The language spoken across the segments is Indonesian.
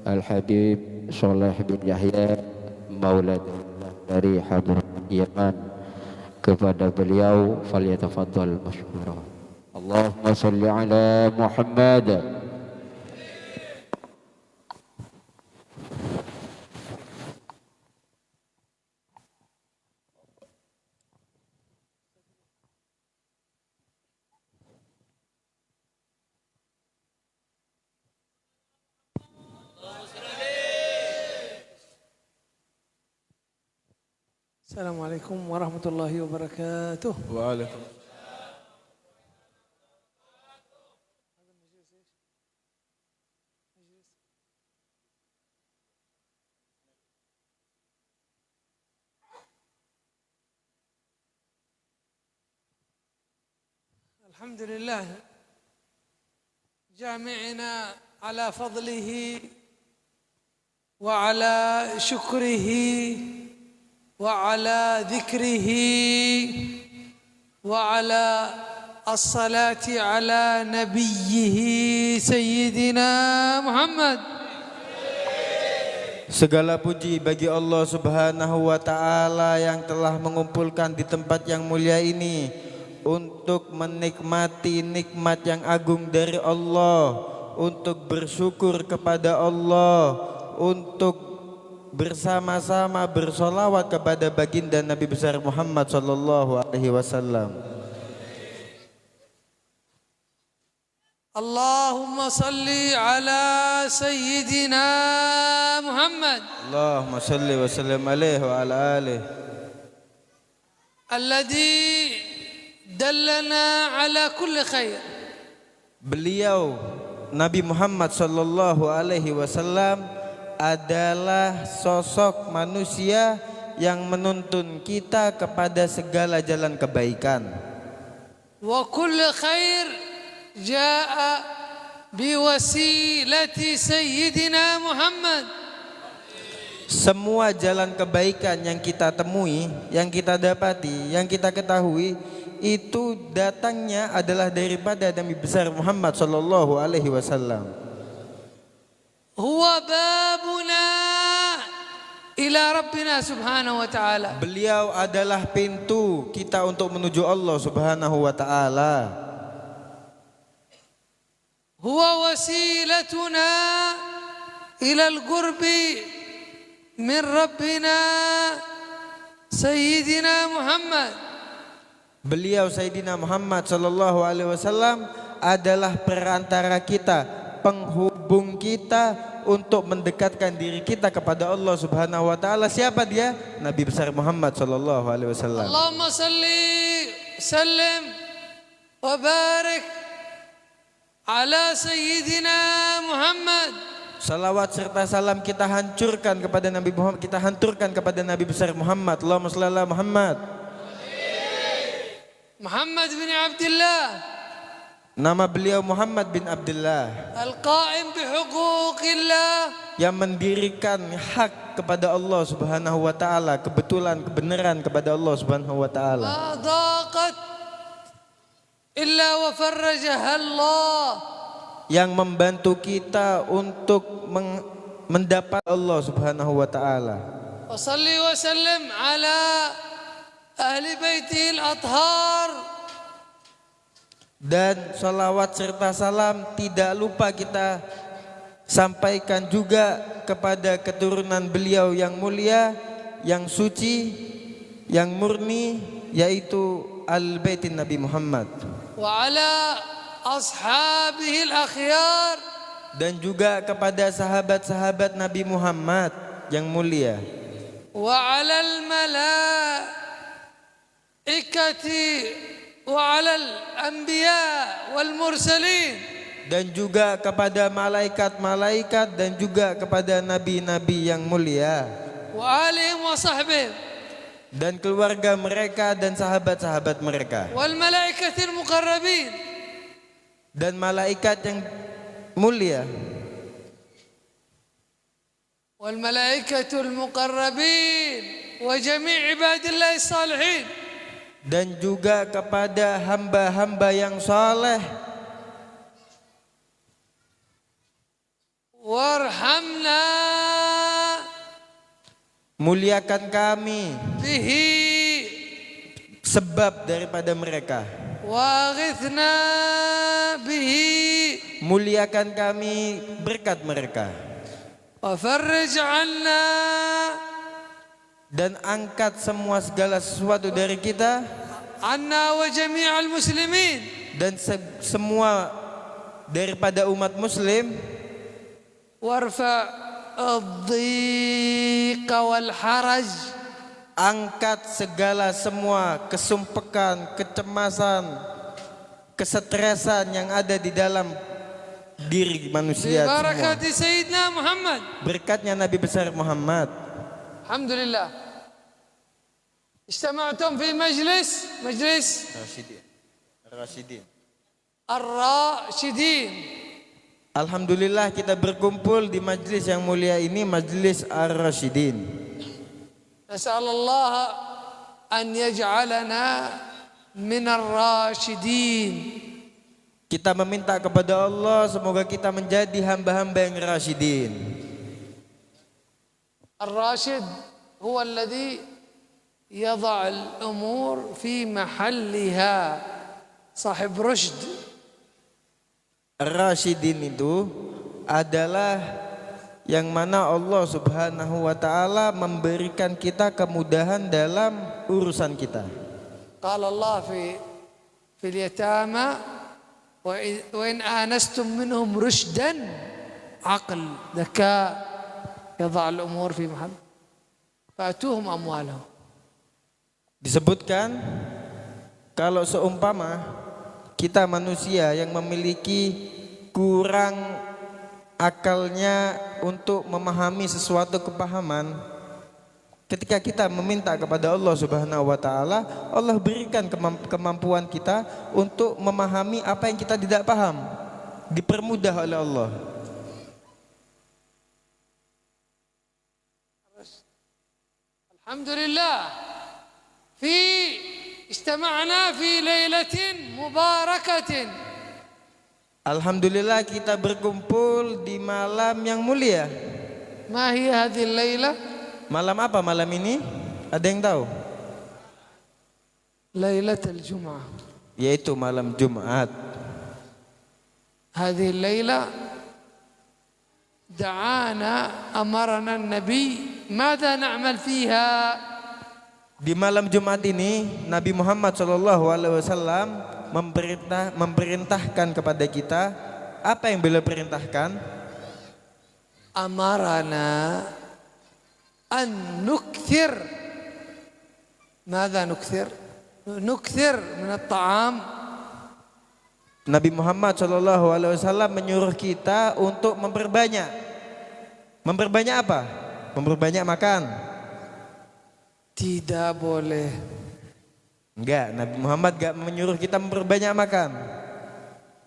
Al-Habib Sholeh bin Yahya Maula dari Hadrat Yaman, kepada beliau falyatafaddal masykura. Allahumma shalli ala Muhammad. Assalamualaikum warahmatullahi wabarakatuh. Waalaikumsalam. الحمد لله جامعنا على فضله وعلى شكره وعلى ذكره وعلى الصلاة على نبيه سيدنا محمد. Segala puji bagi Allah Subhanahu wa Ta'ala yang telah mengumpulkan di tempat yang mulia ini untuk menikmati nikmat yang agung dari Allah, untuk bersyukur kepada Allah, untuk bersama-sama bersolawat kepada baginda Nabi besar Muhammad sallallahu alaihi wasallam. Allahumma salli ala sayyidina Muhammad. Allahumma salli wa sallim alaihi wa ala alihi. Alladhi dallana ala kulli khair. Beliau Nabi Muhammad sallallahu alaihi wasallam adalah sosok manusia yang menuntun kita kepada segala jalan kebaikan. Wa kullu khair jaa biwasilati sayyidina Muhammad. Semua jalan kebaikan yang kita temui, yang kita dapati, yang kita ketahui, itu datangnya adalah daripada Nabi besar Muhammad sallallahu alaihi wasallam. Huwa babuna ila Rabbina subhanahu wa ta'ala. Beliau adalah pintu kita untuk menuju Allah Subhanahu wa Ta'ala. Huwa wasilatuna ila al-qurbi min Rabbina Sayyidina Muhammad. Beliau Sayyidina Muhammad sallallahu alaihi wasallam adalah perantara kita, penghubung kita untuk mendekatkan diri kita kepada Allah Subhanahu wa Ta'ala. Siapa dia? Nabi besar Muhammad sallallahu alaihi wasallam. Allahumma salli sallim wa barik ala sayyidina Muhammad. Salawat serta salam kita hancurkan kepada Nabi Muhammad, kita hanturkan kepada Nabi besar Muhammad. Allahumma shalli ala Muhammad. Muhammad bin Abdullah. Nama beliau Muhammad bin Abdullah, Al-Qa'im bihuquqillah, yang mendirikan hak kepada Allah Subhanahu wa Ta'ala, kebetulan, kebenaran kepada Allah Subhanahu wa Ta'ala. Ma daqat illa wa farrajaha Allah, yang membantu kita untuk mendapat Allah Subhanahu wa Ta'ala. wa salli wa sallim ala ahli baitihi al-athhar. Dan salawat serta salam tidak lupa kita sampaikan juga kepada keturunan beliau yang mulia, yang suci, yang murni, yaitu Al-Baitin Nabi Muhammad. Wa ala ashabihi al-akhyar, dan juga kepada sahabat-sahabat Nabi Muhammad yang mulia. Wa ala al-malaikati wa ala al-anbiya wal mursalin, dan juga kepada malaikat-malaikat dan juga kepada nabi-nabi yang mulia. Wa alihim wa sahbihim, dan keluarga mereka dan sahabat-sahabat mereka. Wal malaikatil muqarrabin, dan malaikat yang mulia. Wal malaikatul muqarrabin wa jami' ibadillahi salihin, dan juga kepada hamba-hamba yang saleh. Wa irhamna muliakan kami bihi sebab daripada mereka, waghithna bihi muliakan kami berkat mereka, wa farrij 'anna dan angkat semua segala sesuatu dari kita 'anna wa jami'al muslimin dan semua daripada umat muslim, warfa ad-dhiqa wal haraj angkat segala semua kesumpekan, kecemasan, kesetresan yang ada di dalam diri manusia semua. Barakati Sayyidina Muhammad. Berkatnya Nabi besar Muhammad. Alhamdulillah. Ijtama'tum fi majlis Rasyidin. Ar-Rasyidin. Alhamdulillah kita berkumpul di majlis yang mulia ini, majlis Ar-Rasyidin. Nas'alullah an yaj'alana min ar-rasyidin. Kita meminta kepada Allah semoga kita menjadi hamba-hamba yang rasyidin. Ar-Rashid huwa alladhi yadha' al-umur fi mahalliha. Sahib rushd. Rasyidin itu adalah yang mana Allah Subhanahu wa taala memberikan kita kemudahan dalam urusan kita. Qala Allah fi al-yatama wa in anastum minhum rushdan aql dhaka yadha' al-umur fi mahall fa'tuhum amwalahum. Disebutkan kalau seumpama kita manusia yang memiliki kurang akalnya untuk memahami sesuatu kepahaman, ketika kita meminta kepada Allah Subhanahu wa taala, Allah berikan kemampuan kita untuk memahami apa yang kita tidak paham, dipermudah oleh Allah. Alhamdulillah Istama'na fi lailatin mubarakatin. Alhamdulillah kita berkumpul di malam yang mulia. Ma hiya hadhihi al-laila? Malam apa malam ini? Ada yang tahu? Lailatul Jum'ah. Yaitu malam Jumat. Hadhihi al-laila da'ana amarana an-nabi madza na'mal fiha. Di malam Jumat ini Nabi Muhammad SAW memerintahkan kepada kita. Apa yang beliau perintahkan? Amarana an nukthir. Mada nukthir? Nukthir min at-ta'am. Nabi Muhammad SAW menyuruh kita untuk memperbanyak. Memperbanyak apa? Memperbanyak makan. Tidak boleh. Enggak, Nabi Muhammad enggak menyuruh kita memperbanyak makan.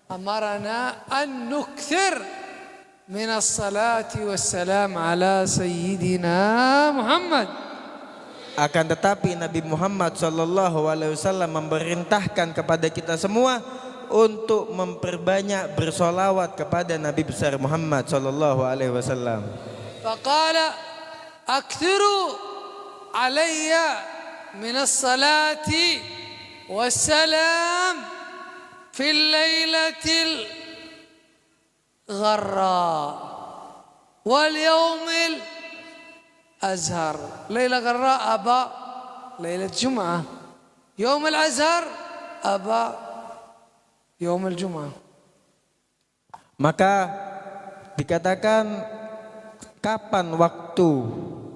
Amarana an nukthir min as-salati was-salam ala sayyidina Muhammad. Akan tetapi Nabi Muhammad SAW memerintahkan kepada kita semua untuk memperbanyak bersolawat kepada Nabi besar Muhammad SAW. Faqala akthiru alayya min as-salati was-salam fil lailatil gharra wal yawmil azhar. Laila gharra aba lailat Jum'ah. Yawm al-azhar aba yawm al-Jum'ah. Maka dikatakan kapan waktu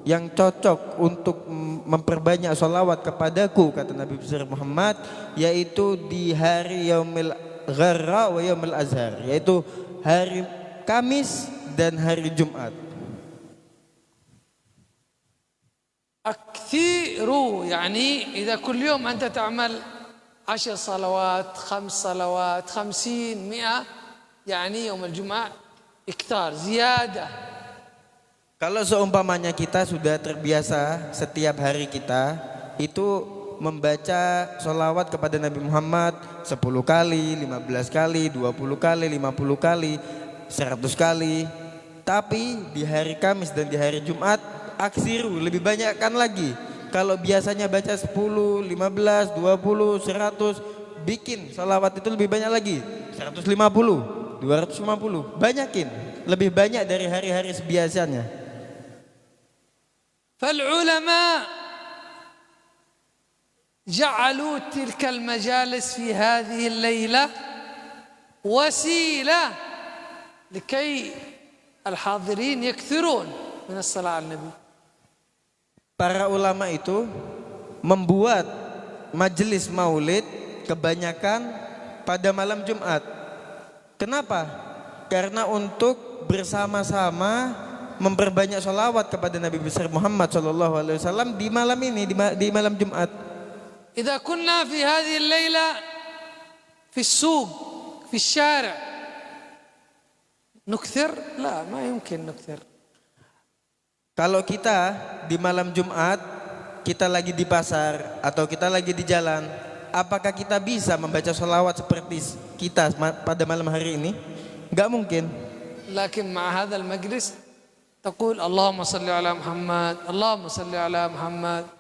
yang cocok untuk memperbanyak sholawat kepadaku, kata Nabi besar Muhammad, yaitu di hari Yaumil Gharra wa Yaumil Azhar, yaitu hari Kamis dan hari Jumat. أكثروا يعني إذا كل يوم أنت تعمل 10 صلوات 5 صلوات 50 100 يعني يوم الجمعة إكثار زيادة. Kalau seumpamanya kita sudah terbiasa setiap hari kita itu membaca sholawat kepada Nabi Muhammad 10 kali, 15 kali, 20 kali, 50 kali, 100 kali. Tapi di hari Kamis dan di hari Jumat aksiru, lebih banyakkan lagi. Kalau biasanya baca 10, 15, 20, 100, bikin salawat itu lebih banyak lagi. 150, 250, banyakin. Lebih banyak dari hari-hari biasanya. فالعلماء جعلوا تلك المجالس في هذه الليلة وسيلة لكي الحاضرين يكثرون من الصلاة على النبي. Para ulama itu membuat majelis maulid kebanyakan pada malam Jumat. Kenapa? Karena untuk bersama-sama memperbanyak sholawat kepada Nabi besar Muhammad SAW di malam ini, di malam Jumat. إذا كنا في هذه الليلة في السوق في الشارع نكثر؟ لا، ما يمكن نكثر. Kalau kita di malam Jumat, kita lagi di pasar atau kita lagi di jalan, apakah kita bisa membaca sholawat seperti kita pada malam hari ini? Enggak mungkin. لكن مع هذا المجلس تقول اللهم صل على محمد اللهم صل على محمد.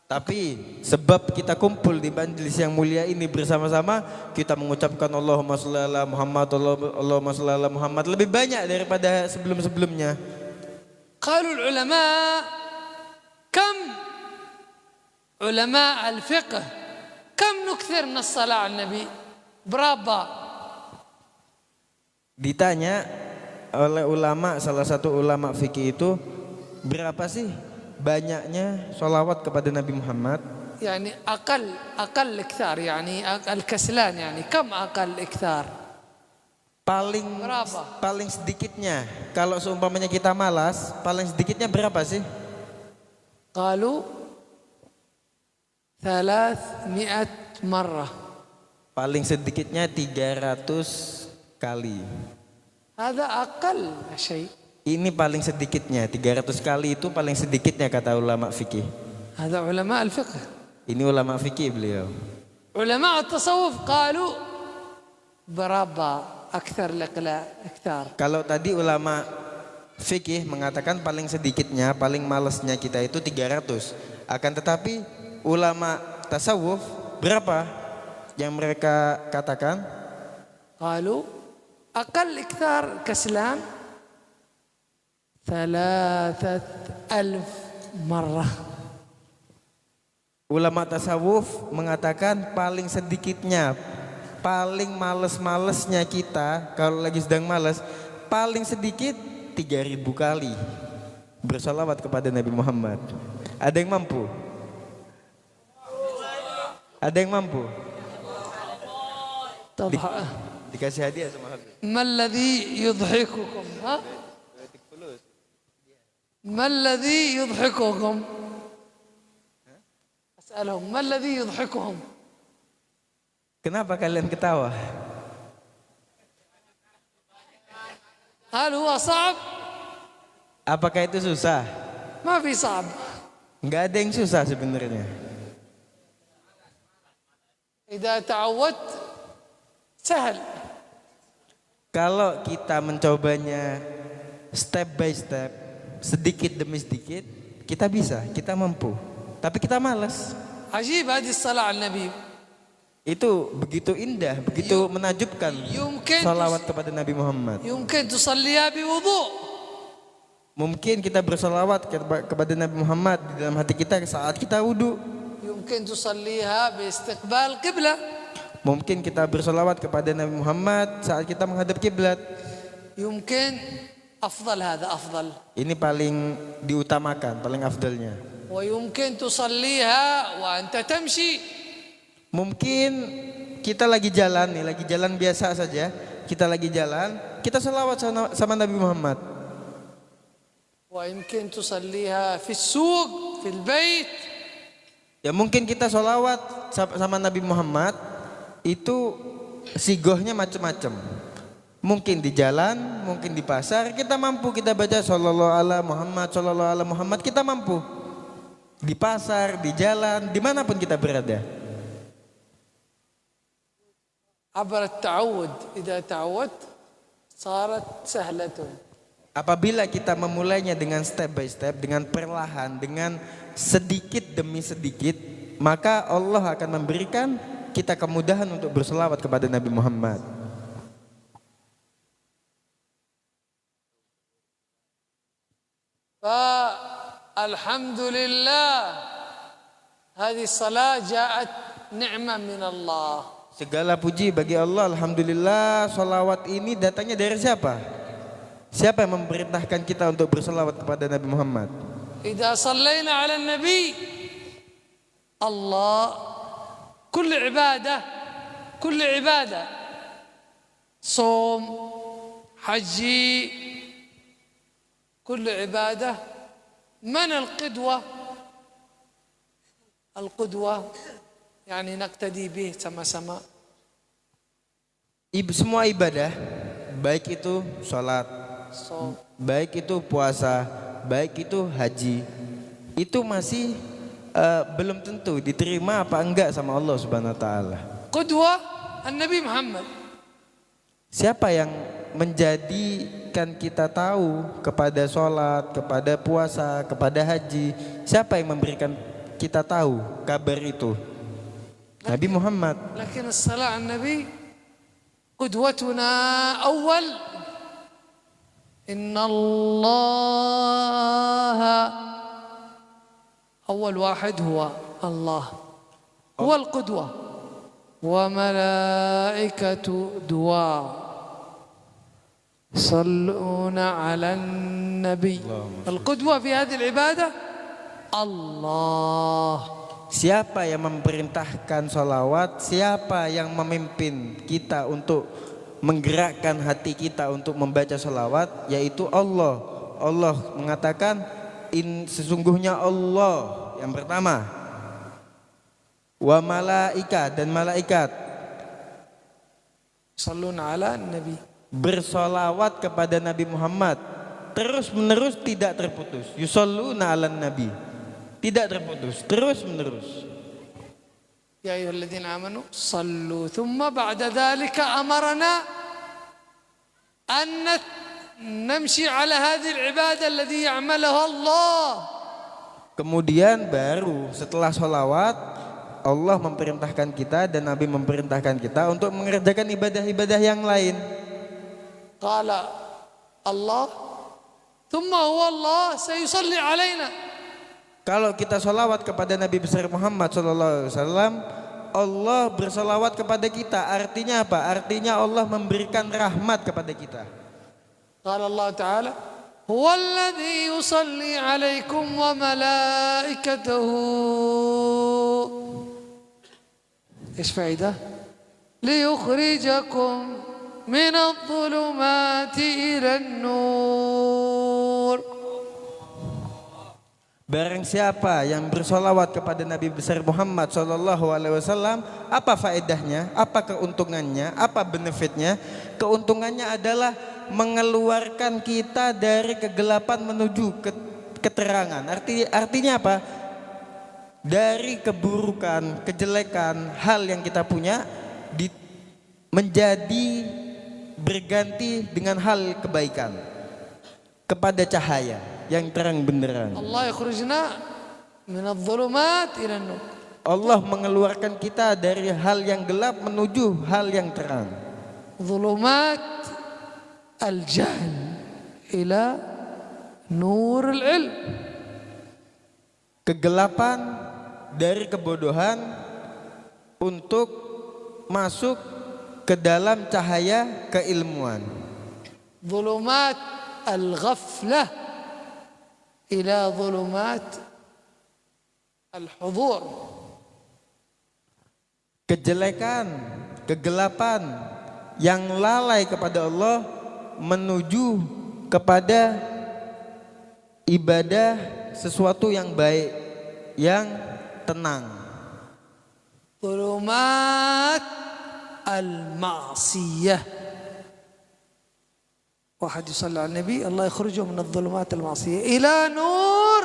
Tapi sebab kita kumpul di majelis yang mulia ini bersama-sama, kita mengucapkan Allahumma sholli ala Muhammad, Allahumma sholli ala Muhammad lebih banyak daripada sebelum-sebelumnya. قالوا العلماء كم علماء الفقه كم نكثر من الصلاة على النبي؟ berapa? Ditanya oleh ulama, salah satu ulama fikih itu, berapa sih banyaknya sholawat kepada Nabi Muhammad? يعني أقل إكثار يعني الكسلان يعني كم أقل إكثار؟ Paling sedikitnya, kalau seumpamanya kita malas, paling sedikitnya berapa sih? قالوا 300 مرة. Paling sedikitnya 300 kali. هذا أقل شيء. Ini paling sedikitnya, 300 kali itu paling sedikitnya kata ulama fikih. هذا علماء الفقه. Ini ulama fikih beliau. علماء التصوف قالوا برابا أكثر إكثار. Kalau tadi ulama fikih mengatakan paling sedikitnya, paling malasnya kita itu 300. Akan tetapi ulama tasawuf berapa yang mereka katakan? قالوا أقل إكثار كسلان 3000 مرة. Ulama tasawuf mengatakan paling sedikitnya, paling males-malesnya kita kalau lagi sedang malas, paling sedikit 3000 kali bersalawat kepada Nabi Muhammad. Ada yang mampu? Ada yang mampu? Dikasih hadiah sama Habib. ما الذي يضحككم؟ ها؟ ما الذي يضحككم؟ أسألهم ما الذي يضحكهم؟ Kenapa kalian ketawa? هل هو صعب؟ Apakah itu susah? ما في صعب. Enggak ada yang susah sebenarnya. إذا تعودت سهل. Kalau kita mencobanya step by step, sedikit demi sedikit, kita bisa, kita mampu. Tapi kita malas. عجيب هذه الصلاة على النبي. Itu begitu indah, begitu menakjubkan salawat kepada Nabi Muhammad. يمكن تصليها بوضوء. Mungkin kita bersalawat kepada Nabi Muhammad di dalam hati kita saat kita wudhu. يمكن تصليها باستقبال قبلة. Mungkin kita bersalawat kepada Nabi Muhammad saat kita menghadap kiblat. يمكن أفضل هذا أفضل. Ini paling diutamakan, paling afdalnya. ويمكن تصليها وأنت تمشي. Mungkin kita lagi jalan nih, lagi jalan biasa saja. Kita lagi jalan, kita salawat sama Nabi Muhammad. ويمكن تصليها في السوق في البيت. Ya mungkin kita salawat sama Nabi Muhammad itu sigohnya macam-macam. Mungkin di jalan, mungkin di pasar, kita mampu kita baca sallallahu ala Muhammad, sallallahu ala Muhammad, kita mampu. Di pasar, di jalan, dimanapun kita berada. عبر التعود إذا تعودت صارت سهلة. Apabila kita memulainya dengan step by step, dengan perlahan, dengan sedikit demi sedikit, maka Allah akan memberikan kita kemudahan untuk berselawat kepada Nabi Muhammad. فالحمد لله هذه الصلاة جاءت نعمة من الله. Segala puji bagi Allah, alhamdulillah, salawat ini datangnya dari siapa? Siapa yang memerintahkan kita untuk berselawat kepada Nabi Muhammad? إذا صلينا على النبي الله كل عبادة صوم حجي كل عبادة من القدوة يعني نقتدي به sama-sama. Semua ibadah, baik itu sholat, baik itu puasa, baik itu haji, itu masih belum tentu diterima apa enggak sama Allah Subhanahu wa taala. Qudwah Nabi Muhammad. Siapa yang menjadikan kita tahu kepada sholat, kepada puasa, kepada haji? Siapa yang memberikan kita tahu kabar itu? Nabi Muhammad. Lakin as-salat an-nabi qudwatuna awal. Inna Allah awal wahid huwa Allah. Huwa al-qudwah. Wa malaikatu dua. يصلون على النبي. القدوة في هذه العبادة الله. Siapa yang memerintahkan salawat, siapa yang memimpin kita untuk menggerakkan hati kita untuk membaca salawat, yaitu Allah. Allah mengatakan sesungguhnya Allah yang pertama, wa malaika, dan malaikat yusalluna ala nabi, bersolawat kepada Nabi Muhammad terus menerus, tidak terputus. Yusalluna ala nabi, tidak terputus, terus menerus. Ya ayyuhalladzina amanu sallu thumma ba'da dhalika amarna an namshi ala hadhihi al-ibadah allati ya'maluha Allah. Kemudian baru setelah solawat, Allah memerintahkan kita dan Nabi memerintahkan kita untuk mengerjakan ibadah-ibadah yang lain. Qala Allah thumma huwa Allah sayusalli alaina. Kalau kita solawat kepada Nabi besar Muhammad SAW, Allah bersolawat kepada kita. Artinya apa? Artinya Allah memberikan rahmat kepada kita. Qala Allah Ta'ala huwa alladhi yusalli alaikum wa malaikatuhu. ايش فائدة؟ ليخرجكم من الظلمات إلى النور. Barang siapa yang bersolawat kepada Nabi besar Muhammad SAW, apa faedahnya? Apa keuntungannya? Apa benefitnya? Keuntungannya adalah mengeluarkan kita dari kegelapan menuju keterangan. Artinya apa? Dari keburukan, kejelekan, hal yang kita punya menjadi berganti dengan hal kebaikan kepada cahaya yang terang benderang. Allah yakhrujna min adh-dhulumat ila an-nur. Allah mengeluarkan kita dari hal yang gelap menuju hal yang terang. Dhulumat al-jahl ila nur al-ilm. Kegelapan dari kebodohan untuk masuk ke dalam cahaya keilmuan. Dhulumat al-ghaflah ila dhulumat al-hudur. Kejelekan, kegelapan yang lalai kepada Allah menuju kepada ibadah sesuatu yang baik, yang tenang. Dhulumat al-ma'siyah. واحد يصلي على النبي الله يخرجه من الظلمات المعصية إلى نور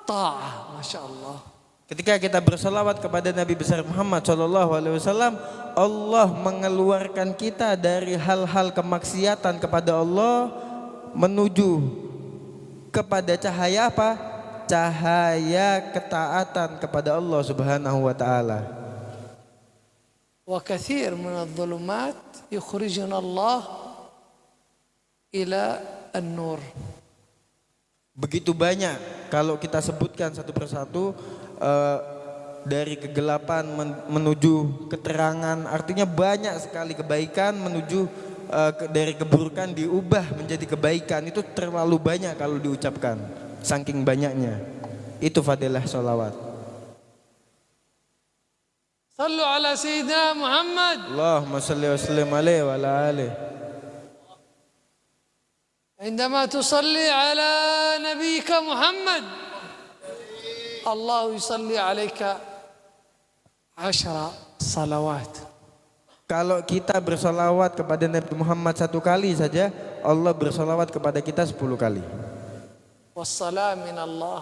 طاعة. ما شاء الله. Ketika kita bersalawat kepada Nabi besar Muhammad SAW, Allah mengeluarkan kita dari hal-hal kemaksiatan kepada Allah menuju kepada cahaya apa? Cahaya ketaatan kepada Allah Subhanahu wa taala. Wa katsir min adh-dhulumat yukhrijuna Allah ila an-nur. Begitu banyak kalau kita sebutkan satu persatu, dari kegelapan menuju keterangan, artinya banyak sekali kebaikan menuju dari keburukan diubah menjadi kebaikan. Itu terlalu banyak kalau diucapkan, saking banyaknya. Itu fadilah sholawat. Sallu ala Sayyidina Muhammad. Allahumma salli wa sallim alaihi wa ala alihi. عندما تصلي على نبيك محمد الله يصلي عليك 10 صلوات. Kalau kita bersolawat kepada Nabi Muhammad 1 kali saja, Allah bersolawat kepada kita 10 kali. والصلاة من الله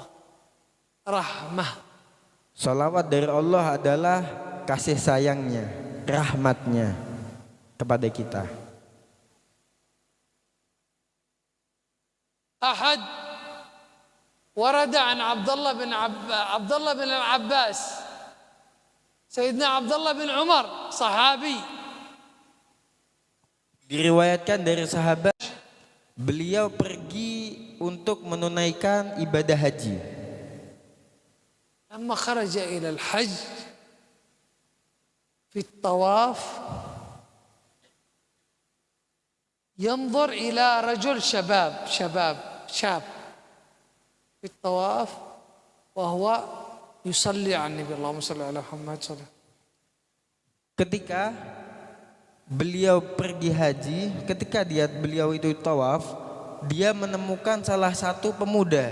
رحمة. Solawat dari Allah adalah kasih sayangnya, rahmatnya kepada kita. أحد ورد عن عبد الله بن العباس سيدنا عبد الله بن عمر صحابي. Diriwayatkan dari sahabat, beliau pergi untuk menunaikan ibadah haji. لما خرج إلى الحج في الطواف ينظر إلى رجل شاب في الطواف وهو يصلي على النبي اللهم صل على محمد صلى الله عليه وسلم. Ketika beliau pergi haji, ketika beliau itu tawaf, dia menemukan salah satu pemuda.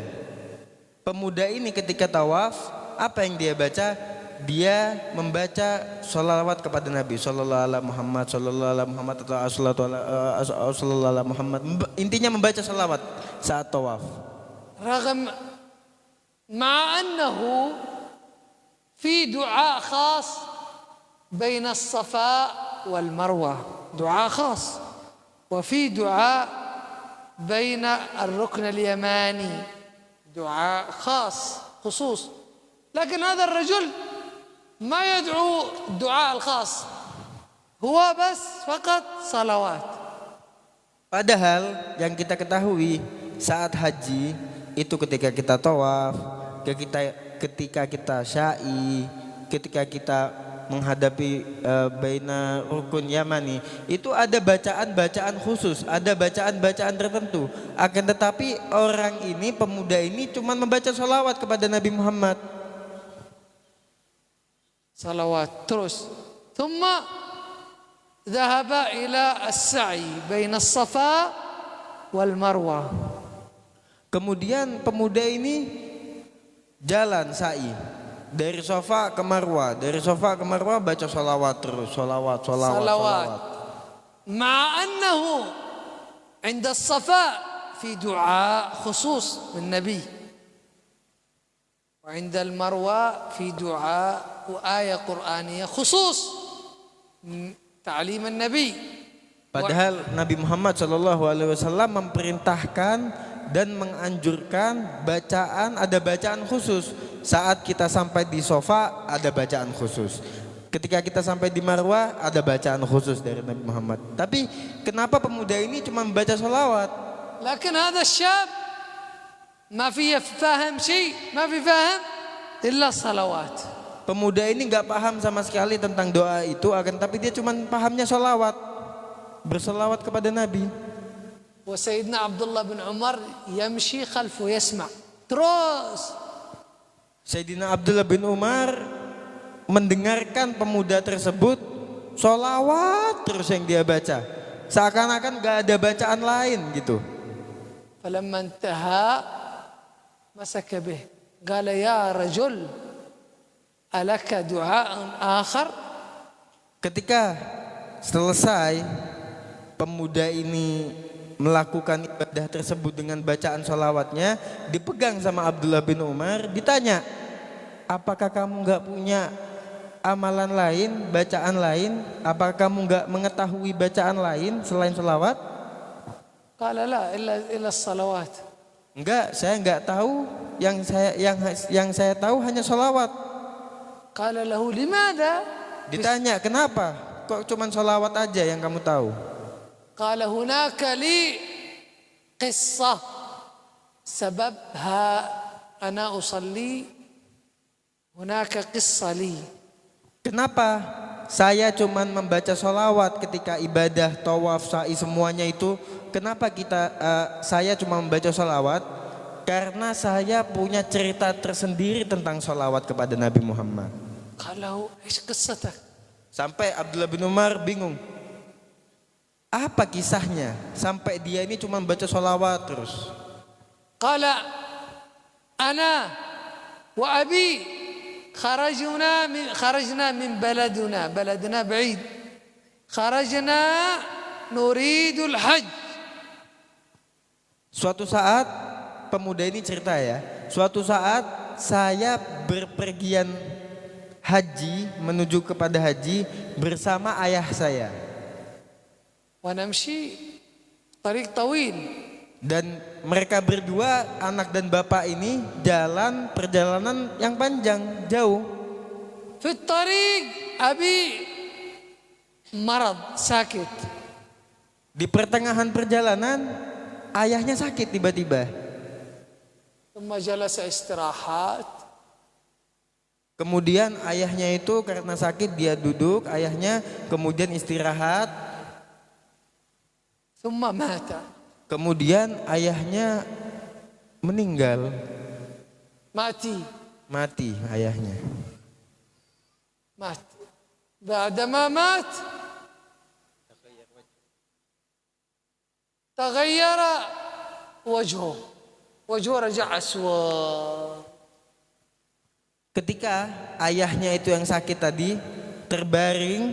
Pemuda ini ketika tawaf, apa yang dia baca? Dia membaca sholawat kepada Nabi sallallahu alaihi Muhammad sallallahu alaihi Muhammad atau sallallahu alaihi Muhammad. Intinya membaca sholawat saat tawaf. رغم مع أنه في دعاء خاص بين الصفاء والمروة، دعاء خاص، وفي دعاء بين الركن اليماني، دعاء خاص خصوص، لكن هذا الرجل ما يدعو الدعاء الخاص، هو بس فقط صلوات. Padahal yang kita ketahui saat haji itu ketika kita tawaf, ketika kita syai, ketika kita menghadapi baina rukun yamani, itu ada bacaan-bacaan khusus, ada bacaan-bacaan tertentu. Akan tetapi orang ini, pemuda ini cuma membaca sholawat kepada Nabi Muhammad. صلوات terus. ثم ذهب إلى السعي بين الصفا والمروة. Kemudian pemuda ini jalan sa'i dari Safa ke Marwah, dari Safa ke Marwah baca sholawat terus, sholawat. مع أنه عند الصفاء في دعاء خصوص من النبي، وعند المروة في دعاء وآية قرآنية خصوص تعليم النبي. Padahal Nabi Muhammad SAW memerintahkan dan menganjurkan bacaan, ada bacaan khusus. Saat kita sampai di Safa ada bacaan khusus. Ketika kita sampai di Marwah ada bacaan khusus dari Nabi Muhammad. Tapi kenapa pemuda ini cuma membaca sholawat? لكن هذا الشاب ما في فاهم شيء، ما في فاهم إلا الصلوات. Pemuda ini nggak paham sama sekali tentang doa itu, akan tapi dia cuma pahamnya sholawat, bersolawat kepada Nabi. وسيدنا عبد الله بن عمر يمشي خلفه يسمع terus. Sayyidina Abdullah bin Umar mendengarkan pemuda tersebut sholawat terus yang dia baca, seakan-akan gak ada bacaan lain gitu. فلما انتهى مسك به قال يا رجل ألك دعاء آخر. Ketika selesai pemuda ini melakukan ibadah tersebut dengan bacaan sholawatnya, dipegang sama Abdullah bin Umar, ditanya, apakah kamu gak punya amalan lain, bacaan lain? Apakah kamu gak mengetahui bacaan lain selain sholawat? قال لا إلا الصلوات. Enggak, saya enggak tahu. Yang saya tahu hanya sholawat. قال له لماذا؟ Ditanya, kenapa? Kok cuman sholawat aja yang kamu tahu? قال هناك لي قصة سببها أنا أصلي هناك قصة لي. Kenapa? Saya cuman membaca sholawat ketika ibadah, tawaf, sa'i semuanya itu. Kenapa saya cuma membaca sholawat? Karena saya punya cerita tersendiri tentang sholawat kepada Nabi Muhammad. قال له إيش قصتك؟ Sampai Abdullah bin Umar bingung. Apa kisahnya? Sampai dia ini cuma baca sholawat terus. قال أنا وأبي خرجنا من بلدنا بعيد خرجنا نريد الحج. Suatu saat pemuda ini cerita ya. Suatu saat saya berpergian haji, menuju kepada haji bersama ayah saya. ونمشي طريق طويل. Dan mereka berdua, anak dan bapak ini jalan perjalanan yang panjang, jauh. في الطريق أبي مرض ساكت. Di pertengahan perjalanan ayahnya sakit tiba-tiba. ثم جلس استراحات. Kemudian ayahnya itu karena sakit dia duduk, ayahnya kemudian istirahat. ثم مات. Kemudian ayahnya meninggal. Mati ayahnya. مات. بعدما مات تغير وجهه رجع أسود. Ketika ayahnya itu yang sakit tadi terbaring,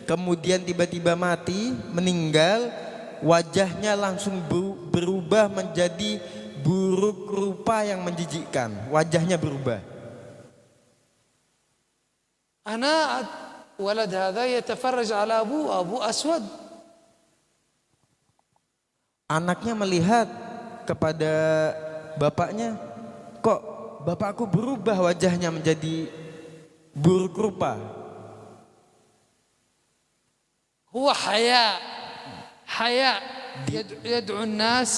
kemudian tiba-tiba mati, meninggal, wajahnya langsung berubah menjadi buruk rupa yang menjijikkan. Wajahnya berubah. أنا ولد هذا يتفرج على أبوه أسود. Anaknya melihat kepada bapaknya, kok bapakku berubah wajahnya menjadi buruk rupa. هو حياء يدعو الناس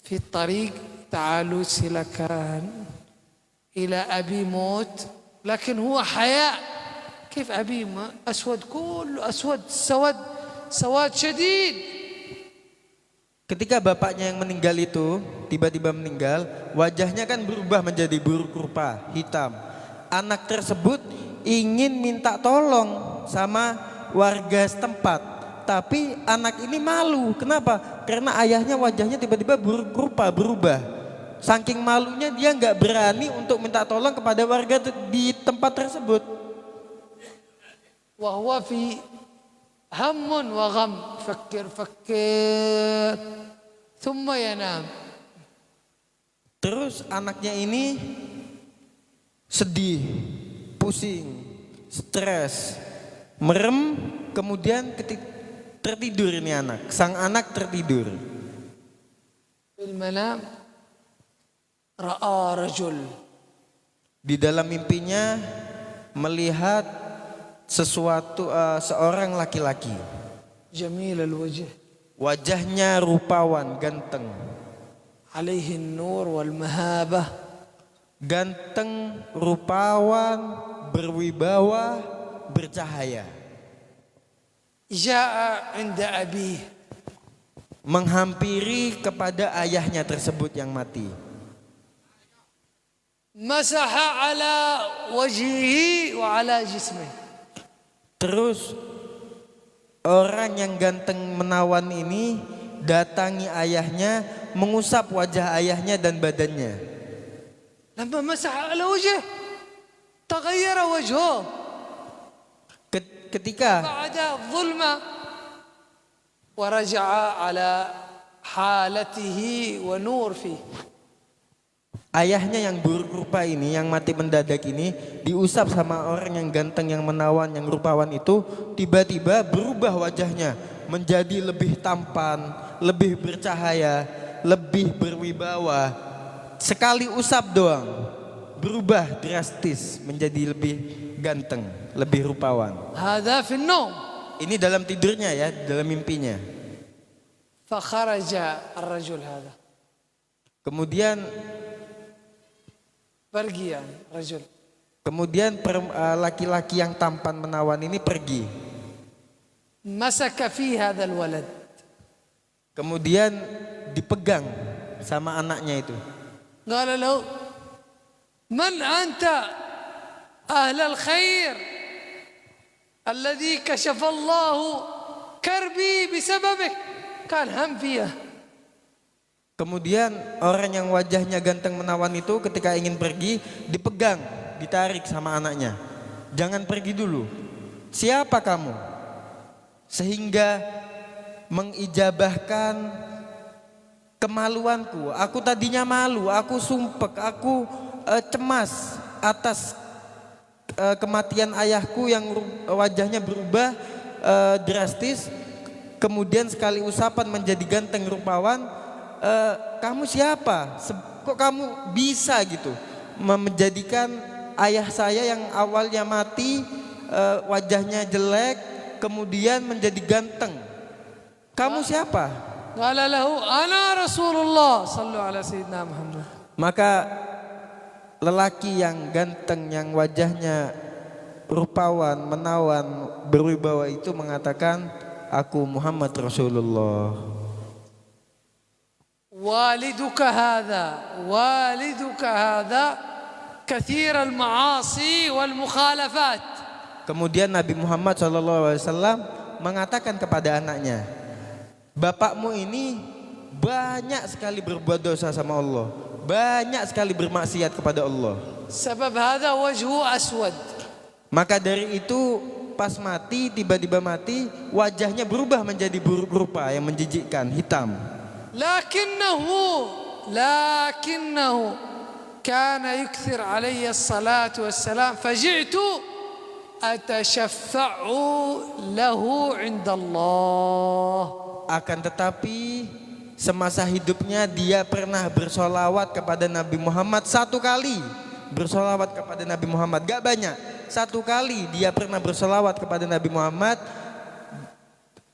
في الطريق تعالوا سلكان إلى أبي موت، لكن هو حياء. كيف أبي أسود، كله أسود، سواد شديد. Ketika bapaknya yang meninggal itu tiba-tiba meninggal, wajahnya kan berubah menjadi buruk rupa, hitam. Anak tersebut ingin minta tolong sama warga setempat, tapi anak ini malu. Kenapa? Karena ayahnya wajahnya tiba-tiba buruk rupa, berubah. Saking malunya dia nggak berani untuk minta tolong kepada warga di tempat tersebut. وهو في هم وغم فكر ثم ينام. Terus anaknya ini sedih, pusing, stres, merem, kemudian tertidur ini anak. Sang anak tertidur. في المنام رأى رجل. Di dalam mimpinya melihat seorang laki-laki. جميل الوجه. Wajahnya rupawan, ganteng. عليه النور والمهابة. Ganteng, rupawan, berwibawa, bercahaya. جاء عند أبيه. Menghampiri kepada ayahnya tersebut yang mati. مسح على وجهه وعلى جسمه. Terus orang yang ganteng menawan ini datangi ayahnya, mengusap wajah ayahnya dan badannya. لما مسح على وجهه تغير وجهه. Ketika بعد الظلمة ورجع على حالته ونور فيه. ayahnya yang buruk rupa ini, yang mati mendadak ini, diusap sama orang yang ganteng, yang menawan, yang rupawan itu, tiba-tiba berubah wajahnya menjadi lebih tampan, lebih bercahaya, lebih berwibawa. Sekali usap doang berubah drastis menjadi lebih ganteng, lebih rupawan. هذا في النوم. Ini dalam tidurnya ya, dalam mimpinya. فخرج الرجل هذا. Kemudian pergi يعني رجل. Kemudian laki-laki yang tampan menawan ini pergi. مسك في هذا الولد. Kemudian dipegang sama anaknya itu. قال له من أنت أهل الخير الذي كشف الله كربي بسببك كان هم فيه. Kemudian orang yang wajahnya ganteng menawan itu ketika ingin pergi dipegang, ditarik sama anaknya. Jangan pergi dulu. Siapa kamu? Sehingga mengijabahkan kemaluanku. Aku tadinya malu, aku sumpek, aku cemas atas kematian ayahku yang wajahnya berubah drastis. Kemudian sekali usapan menjadi ganteng rupawan. Kamu siapa? Kok kamu bisa gitu menjadikan ayah saya yang awalnya mati, wajahnya jelek, kemudian menjadi ganteng? Kamu siapa? Qala lahu ana Rasulullah sallu ala sayyidina Muhammad. Maka lelaki yang ganteng, yang wajahnya rupawan, menawan, berwibawa itu mengatakan, aku Muhammad Rasulullah. والدك هذا كثير المعاصي والمخالفات. Kemudian Nabi Muhammad SAW mengatakan kepada anaknya, bapakmu ini banyak sekali berbuat dosa sama Allah, banyak sekali bermaksiat kepada Allah. سبب هذا وجهه أسود. Maka dari itu pas mati, tiba-tiba mati, wajahnya berubah menjadi buruk rupa yang menjijikkan, hitam. لكنه كان يكثر علي الصلاة والسلام فجئت أتشفع له عند الله. Akan tetapi semasa hidupnya dia pernah bersolawat kepada Nabi Muhammad 1 kali. Bersolawat kepada Nabi Muhammad, gak banyak, 1 kali dia pernah bersolawat kepada Nabi Muhammad.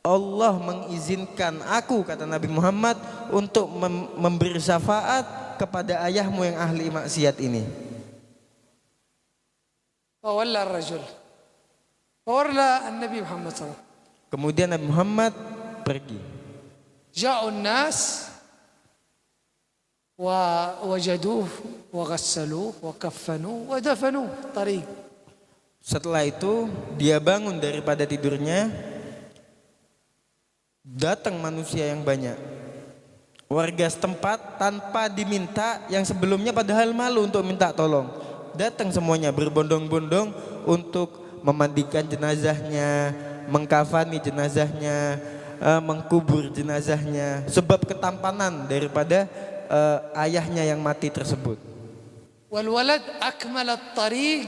Allah mengizinkan aku, kata Nabi Muhammad, untuk memberi syafaat kepada ayahmu yang ahli maksiat ini. فولى الرجل فولى النبي محمد صلى الله عليه وسلم. Kemudian Nabi Muhammad pergi. جاءوا الناس ووجدوه وغسلوه وكفنوه ودفنوه في الطريق. Setelah itu dia bangun daripada tidurnya. Datang manusia yang banyak, warga setempat tanpa diminta, yang sebelumnya padahal malu untuk minta tolong, datang semuanya berbondong-bondong untuk memandikan jenazahnya, mengkafani jenazahnya, mengkubur jenazahnya, sebab ketampanan daripada ayahnya yang mati tersebut. والولد أكمل الطريق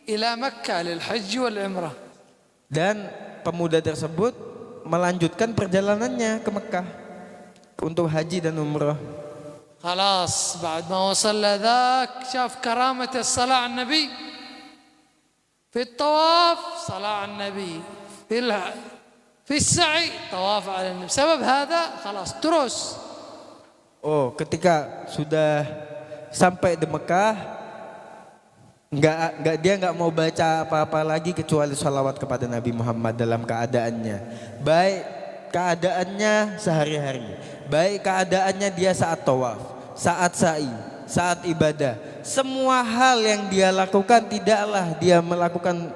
إلى مكة للحج والعمرة. Dan pemuda tersebut melanjutkan perjalanannya ke Mekah untuk haji dan umrah. خلاص بعد ما وصل لذاك شاف كرامة الصلاة على النبي في الطواف، صلاة على النبي في السعي، طواف على النبي. سبب هذا خلاص terus. Oh, ketika sudah sampai di Mekah, dia nggak mau baca apa-apa lagi kecuali salawat kepada Nabi Muhammad dalam keadaannya. Baik keadaannya sehari-hari, baik keadaannya dia saat tawaf, saat sa'i, saat ibadah. Semua hal yang dia lakukan tidaklah dia melakukan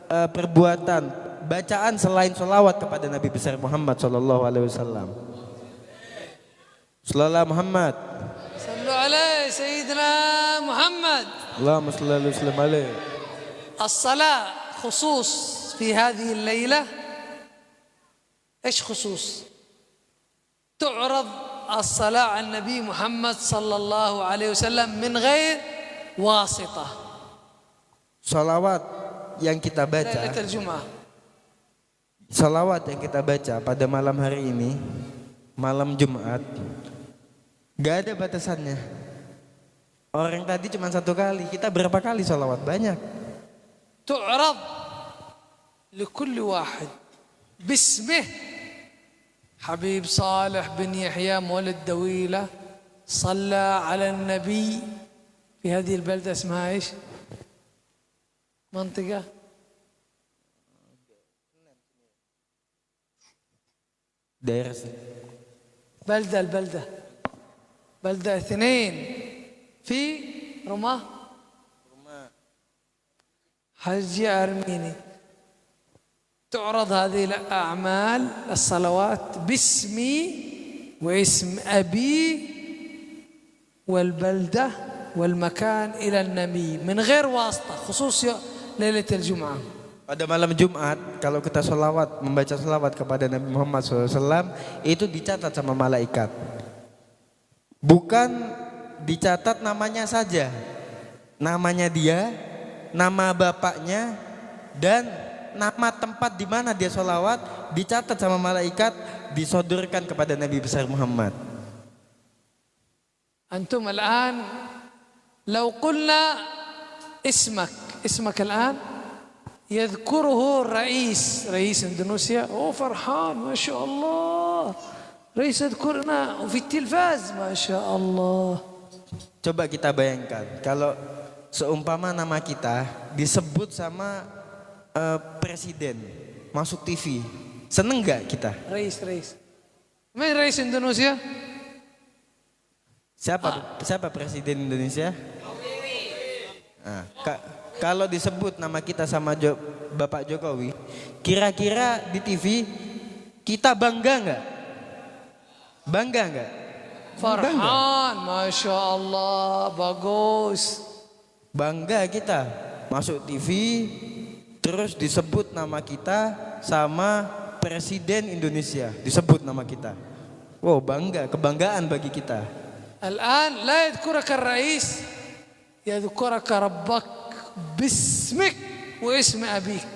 perbuatan bacaan selain salawat kepada Nabi besar Muhammad SAW. Sallallahu Muhammad. صلوا عليه سيدنا محمد. Allahumma shalli alaihi wasallam alaihi. الصلاة خصوص في هذه الليلة. إيش خصوص؟ تعرض الصلاة على النبي محمد صلى الله عليه وسلم من غير واسطة. Salawat yang kita baca, ليلة الجمعة. salawat yang kita baca pada malam hari ini, malam Jumat, gak ada batasannya. Orang tadi cuma 1 kali, kita berapa kali salawat? Banyak. تعرض لكل واحد باسمه. حبيب صالح بن يحيى مولد دويلة صلى على النبي في هذه البلدة اسمها ايش؟ منطقة Daerah بلدة 2 في رماه حج أرميني. تعرض هذه الأعمال الصلوات باسمي واسم أبي والبلدة والمكان إلى النبي من غير واسطة، خصوص ليلة الجمعة. Pada malam Jumat, kalau kita sholawat, membaca sholawat kepada Nabi Muhammad SAW, itu dicatat sama malaikat. Bukan dicatat namanya saja, namanya dia, nama bapaknya, dan nama tempat di mana dia sholawat dicatat sama malaikat, disodorkan kepada Nabi besar Muhammad. أنتم الآن لو قلنا اسمك الآن يذكره رئيس إندونيسيا، فرحان ما شاء الله، رئيس يذكرنا وفي التلفاز ما شاء الله. Coba kita bayangkan kalau seumpama nama kita disebut sama presiden masuk TV, seneng gak kita? رئيس من رئيس إندونيسيا؟ Siapa presiden Indonesia? Nah, kalau disebut nama kita sama Bapak Jokowi, kira-kira di TV kita bangga nggak? Bangga nggak? فرحان ما شاء الله bagus. Bangga kita masuk TV terus disebut nama kita sama presiden Indonesia, disebut nama kita. Wow, bangga, kebanggaan bagi kita. الآن لا يذكرك الرئيس، يذكرك ربك باسمك واسم أبيك.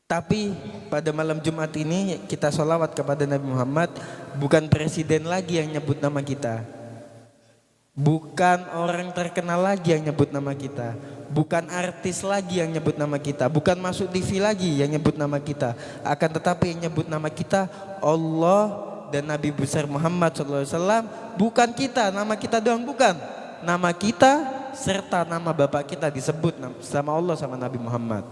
Tapi pada malam Jumat ini kita sholawat kepada Nabi Muhammad, bukan presiden lagi yang nyebut nama kita, bukan orang terkenal lagi yang nyebut nama kita, bukan artis lagi yang nyebut nama kita, bukan masuk TV lagi yang nyebut nama kita, akan tetapi yang nyebut nama kita Allah dan Nabi besar Muhammad SAW. Bukan kita, nama kita doang bukan, nama kita serta nama bapak kita disebut sama Allah sama Nabi Muhammad.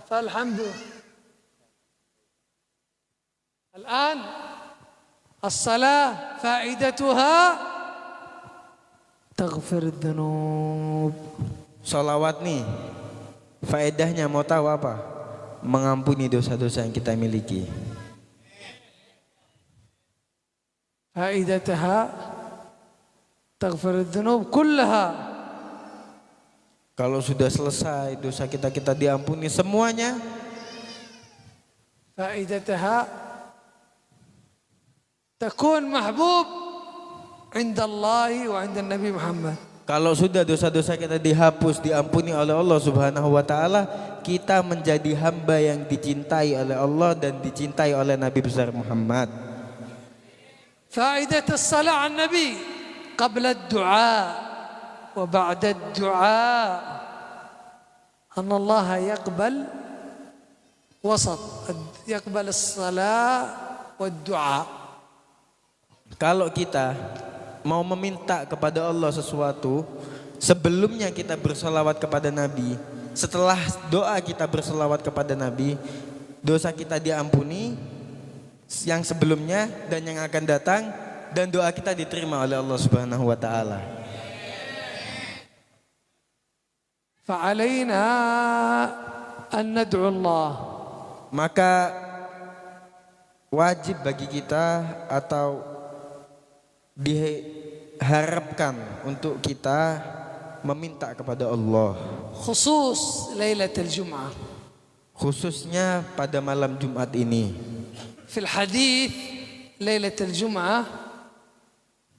فالحمد الآن الصلاة فائدتها تغفر الذنوب. Sholawat nih faedahnya mau tahu apa? Mengampuni dosa-dosa yang kita miliki. فائدتها تغفر الذنوب كلها. Kalau sudah selesai dosa kita diampuni semuanya. فائدتها تكون محبوب عند الله وعند النبي محمد. Kalau sudah dosa-dosa kita dihapus, diampuni oleh Allah Subhanahu wa taala, kita menjadi hamba yang dicintai oleh Allah dan dicintai oleh Nabi besar Muhammad. فائدة الصلاة على النبي قبل الدعاء وبعد الدعاء أن الله يقبل وسط، يقبل الصلاة والدعاء. Kalau kita mau meminta kepada Allah sesuatu, sebelumnya kita bersolawat kepada Nabi, setelah doa kita bersolawat kepada Nabi, dosa kita diampuni yang sebelumnya dan yang akan datang, dan doa kita diterima oleh Allah Subhanahu wa taala. فعلينا أن ندعو الله. Maka wajib bagi kita atau diharapkan untuk kita meminta kepada Allah. خصوص ليلة الجمعة. khususnya pada malam Jumat ini. في الحديث ليلة الجمعة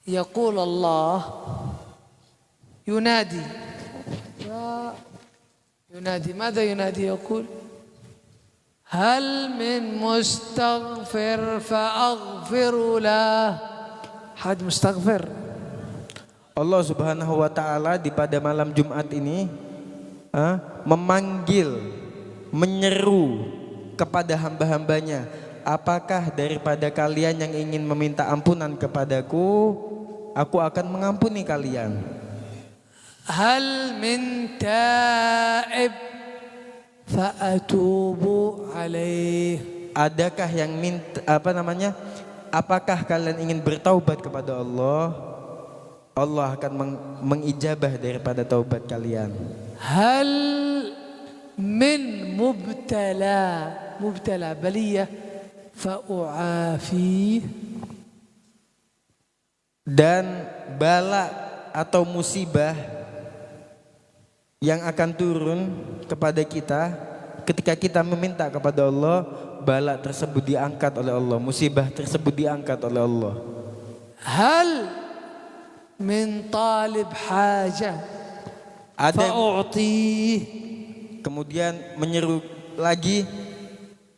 يقول الله ينادي ينادي ماذا ينادي؟ يقول هل من مستغفر فأغفر له. حد مستغفر. Allah Subhanahu wa taala di pada malam Jumat ini memanggil, menyeru kepada hamba-hambanya, apakah daripada kalian yang ingin meminta ampunan kepadaku, aku akan mengampuni kalian. Hal min ta'ib fa'atubu alaih. Adakah yang minta apakah kalian ingin bertaubat kepada Allah? Allah akan mengijabah daripada taubat kalian. Hal min mubtala baliyah fa'u'afi. Dan bala atau musibah yang akan turun kepada kita ketika kita meminta kepada Allah, bala tersebut diangkat oleh Allah, musibah tersebut diangkat oleh Allah. Hal min talib hajah fa'u'tih. Kemudian menyeru lagi,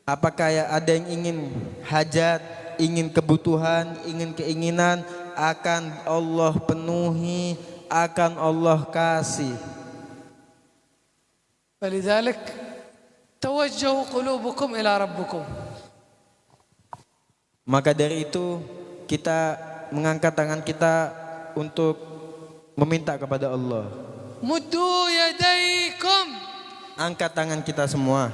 apakah ada yang ingin hajat, ingin kebutuhan, ingin keinginan, akan Allah penuhi, akan Allah kasih. فلذلك توجهوا قلوبكم إلى ربكم. Maka dari itu kita mengangkat tangan kita untuk meminta kepada Allah. Muddu yadaykum. Angkat tangan kita semua.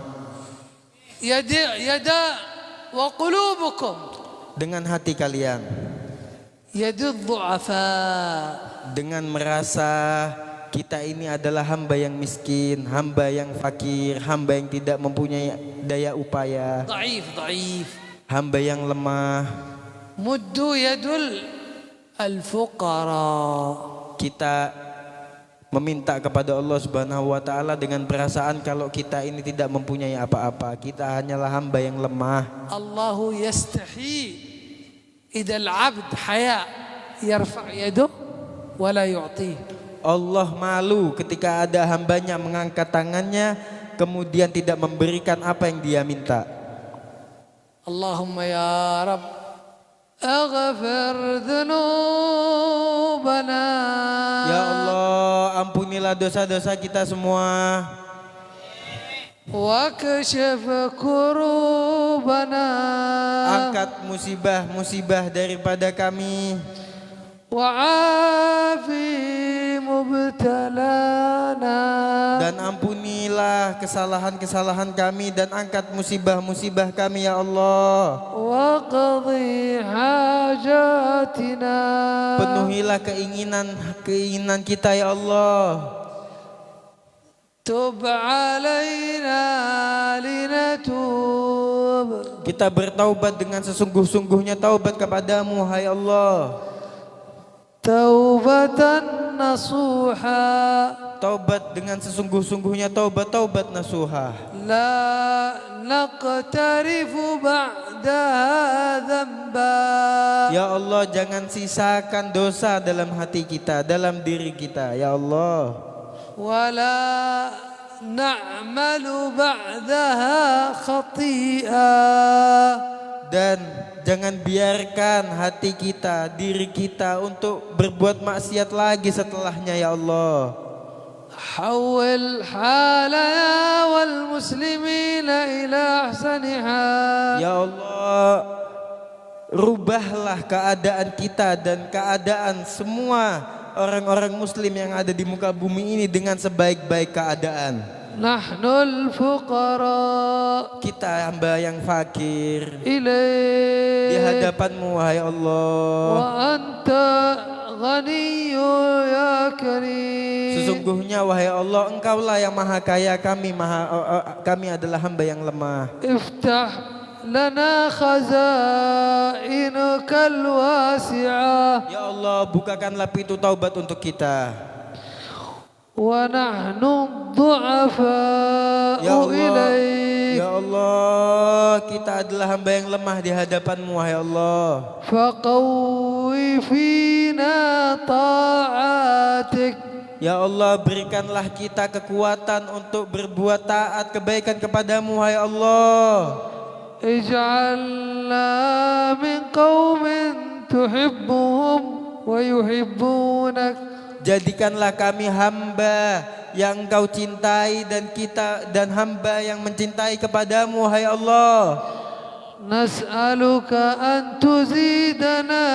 Yada wa qulubukum. Dengan hati kalian. Yadud du'afa. Dengan merasa kita ini adalah hamba yang miskin, hamba yang fakir, hamba yang tidak mempunyai daya upaya. Dhaif. Hamba yang lemah. Muddu yadul al-fuqara. Kita meminta kepada Allah Subhanahu wa taala dengan perasaan kalau kita ini tidak mempunyai apa-apa, kita hanyalah hamba yang lemah. Allahu yastahi idza al-'abd haya yarfa' yaduh wa la yu'ti. Allah malu ketika ada hambanya mengangkat tangannya kemudian tidak memberikan apa yang dia minta. Allahumma ya Rabb aghfir dhunubana. Ya Allah, ampunilah dosa-dosa kita semua. Wa kashif kurubana. Angkat musibah-musibah daripada kami. Wa afi mubtalana. Dan ampunilah kesalahan-kesalahan kami dan angkat musibah-musibah kami ya Allah. Wa qadhi hajatina. Penuhilah keinginan kita ya Allah. Tub alaina linatub. Kita bertaubat dengan sesungguh-sungguhnya taubat kepadamu hai Allah. Taubatan nasuha. Taubat dengan sesungguh-sungguhnya taubat nasuha. La naqtarifu ba'daha dzamba. Ya Allah, jangan sisakan dosa dalam hati kita, dalam diri kita ya Allah. Wala na'malu ba'daha khati'ah. Dan jangan biarkan hati kita, diri kita untuk berbuat maksiat lagi setelahnya ya Allah. Hawil halaya wal muslimina ila ahsaniha. Ya Allah, rubahlah keadaan kita dan keadaan semua orang-orang muslim yang ada di muka bumi ini dengan sebaik-baik keadaan. Nahnul fuqara. Kita hamba yang fakir ilaih di hadapanmu wahai Allah. Wa anta ghaniyyu ya karim. Sesungguhnya wahai Allah, Engkaulah yang maha kaya, kami adalah hamba yang lemah. Iftah lana khazainukal wasi'ah. Ya Allah, bukakanlah pintu taubat untuk kita. ونحن الضعفاء إليك Ya Allah, kita adalah hamba yang lemah di hadapan-Mu, wahai Allah. فقوي فينا طاعاتك Ya Allah, berikanlah kita kekuatan untuk berbuat taat kebaikan kepadamu, wahai Allah. اجعلنا من قوم تحبهم ويحبونك Jadikanlah kami hamba yang Engkau cintai dan hamba yang mencintai kepadamu, wahai Allah. نسألك أن تزيدنا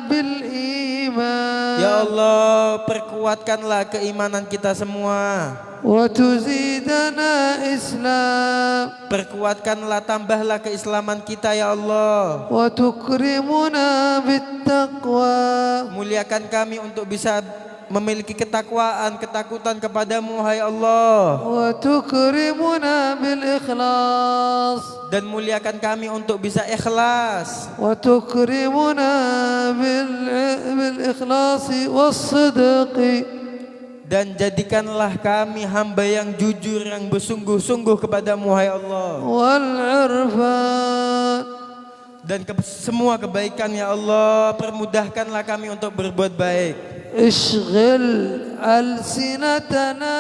بالإيمان Ya Allah, perkuatkanlah keimanan kita semua. وتزيدنا إسلام Perkuatkanlah, tambahlah keislaman kita, ya Allah. وتكرمنا بالتقوى Muliakan kami untuk bisa memiliki ketakutan kepadamu, wahai Allah. وتكرمنا بالإخلاص Dan muliakan kami untuk bisa ikhlas. وتكرمنا بالإخلاص والصدق Dan jadikanlah kami hamba yang jujur, yang bersungguh-sungguh kepadamu, wahai Allah. والعرفان Dan semua kebaikan, ya Allah, permudahkanlah kami untuk berbuat baik. اشغل ألسنتنا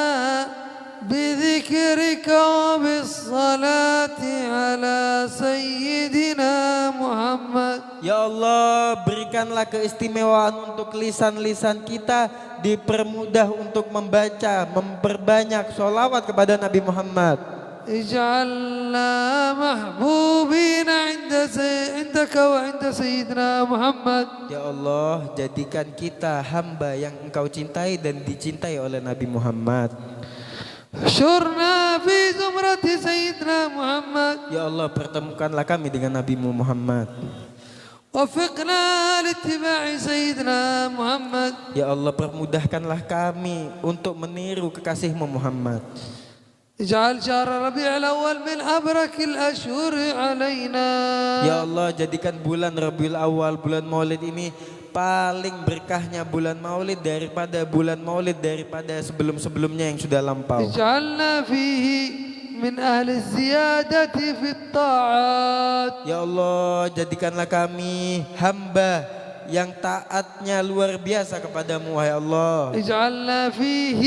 بذكرك وبالصلاة على سيدنا محمد Ya Allah, berikanlah keistimewaan untuk lisan-lisan kita, dipermudah untuk membaca, memperbanyak sholawat kepada Nabi Muhammad. اجعلنا محبوبين عندك وعند سيدنا محمد Ya Allah, jadikan kita hamba yang Engkau cintai dan dicintai oleh Nabi Muhammad. احشرنا في زمرة سيدنا محمد Ya Allah, pertemukanlah kami dengan Nabi Muhammad. وفقنا لاتباع سيدنا محمد Ya Allah, permudahkanlah kami untuk meniru kekasih-Mu Muhammad. اجعل شهر ربيع الأول من أبرك الأشهر علينا Ya Allah, jadikan bulan Rabiul Awal, bulan Maulid ini paling berkahnya bulan Maulid daripada sebelum-sebelumnya yang sudah lampau. اجعلنا فيه من أهل الزيادة في الطاعات Ya Allah, jadikanlah kami hamba yang taatnya luar biasa kepadamu, wahai Allah. اجعلنا فيه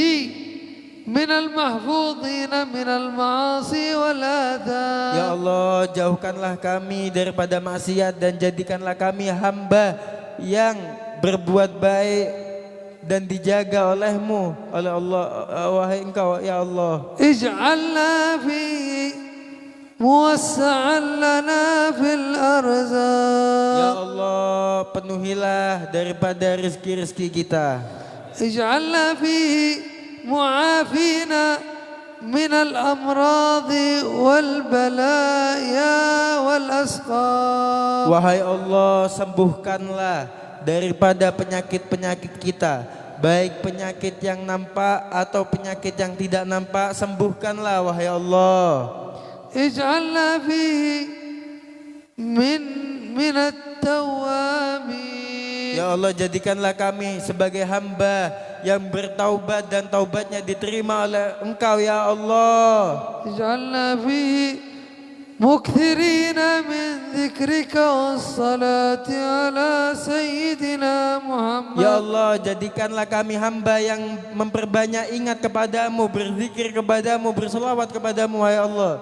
من المحفوظين من المعاصي والآثام Ya Allah, jauhkanlah kami daripada maksiat dan jadikanlah kami hamba yang berbuat baik dan dijaga oleh-Mu, oleh Allah, wahai Engkau, ya Allah. اجعلنا فيه موسعا لنا في الأرزاق Ya Allah, penuhilah daripada rezeki-rezeki kita. اجعلنا فيه معافين من الأمراض والبلايا والأسقام Wahai Allah, sembuhkanlah daripada penyakit-penyakit kita, baik penyakit yang nampak atau penyakit yang tidak nampak, sembuhkanlah, wahai Allah. اجعلنا فيه من التوابين Ya Allah, jadikanlah kami sebagai hamba yang bertaubat dan taubatnya diterima oleh Engkau, ya Allah. اجعلنا فيه مكثرين من ذكرك والصلاة على سيدنا محمد Ya Allah, jadikanlah kami hamba yang memperbanyak ingat kepadamu, berzikir kepadamu, berselawat kepadamu, wahai Allah.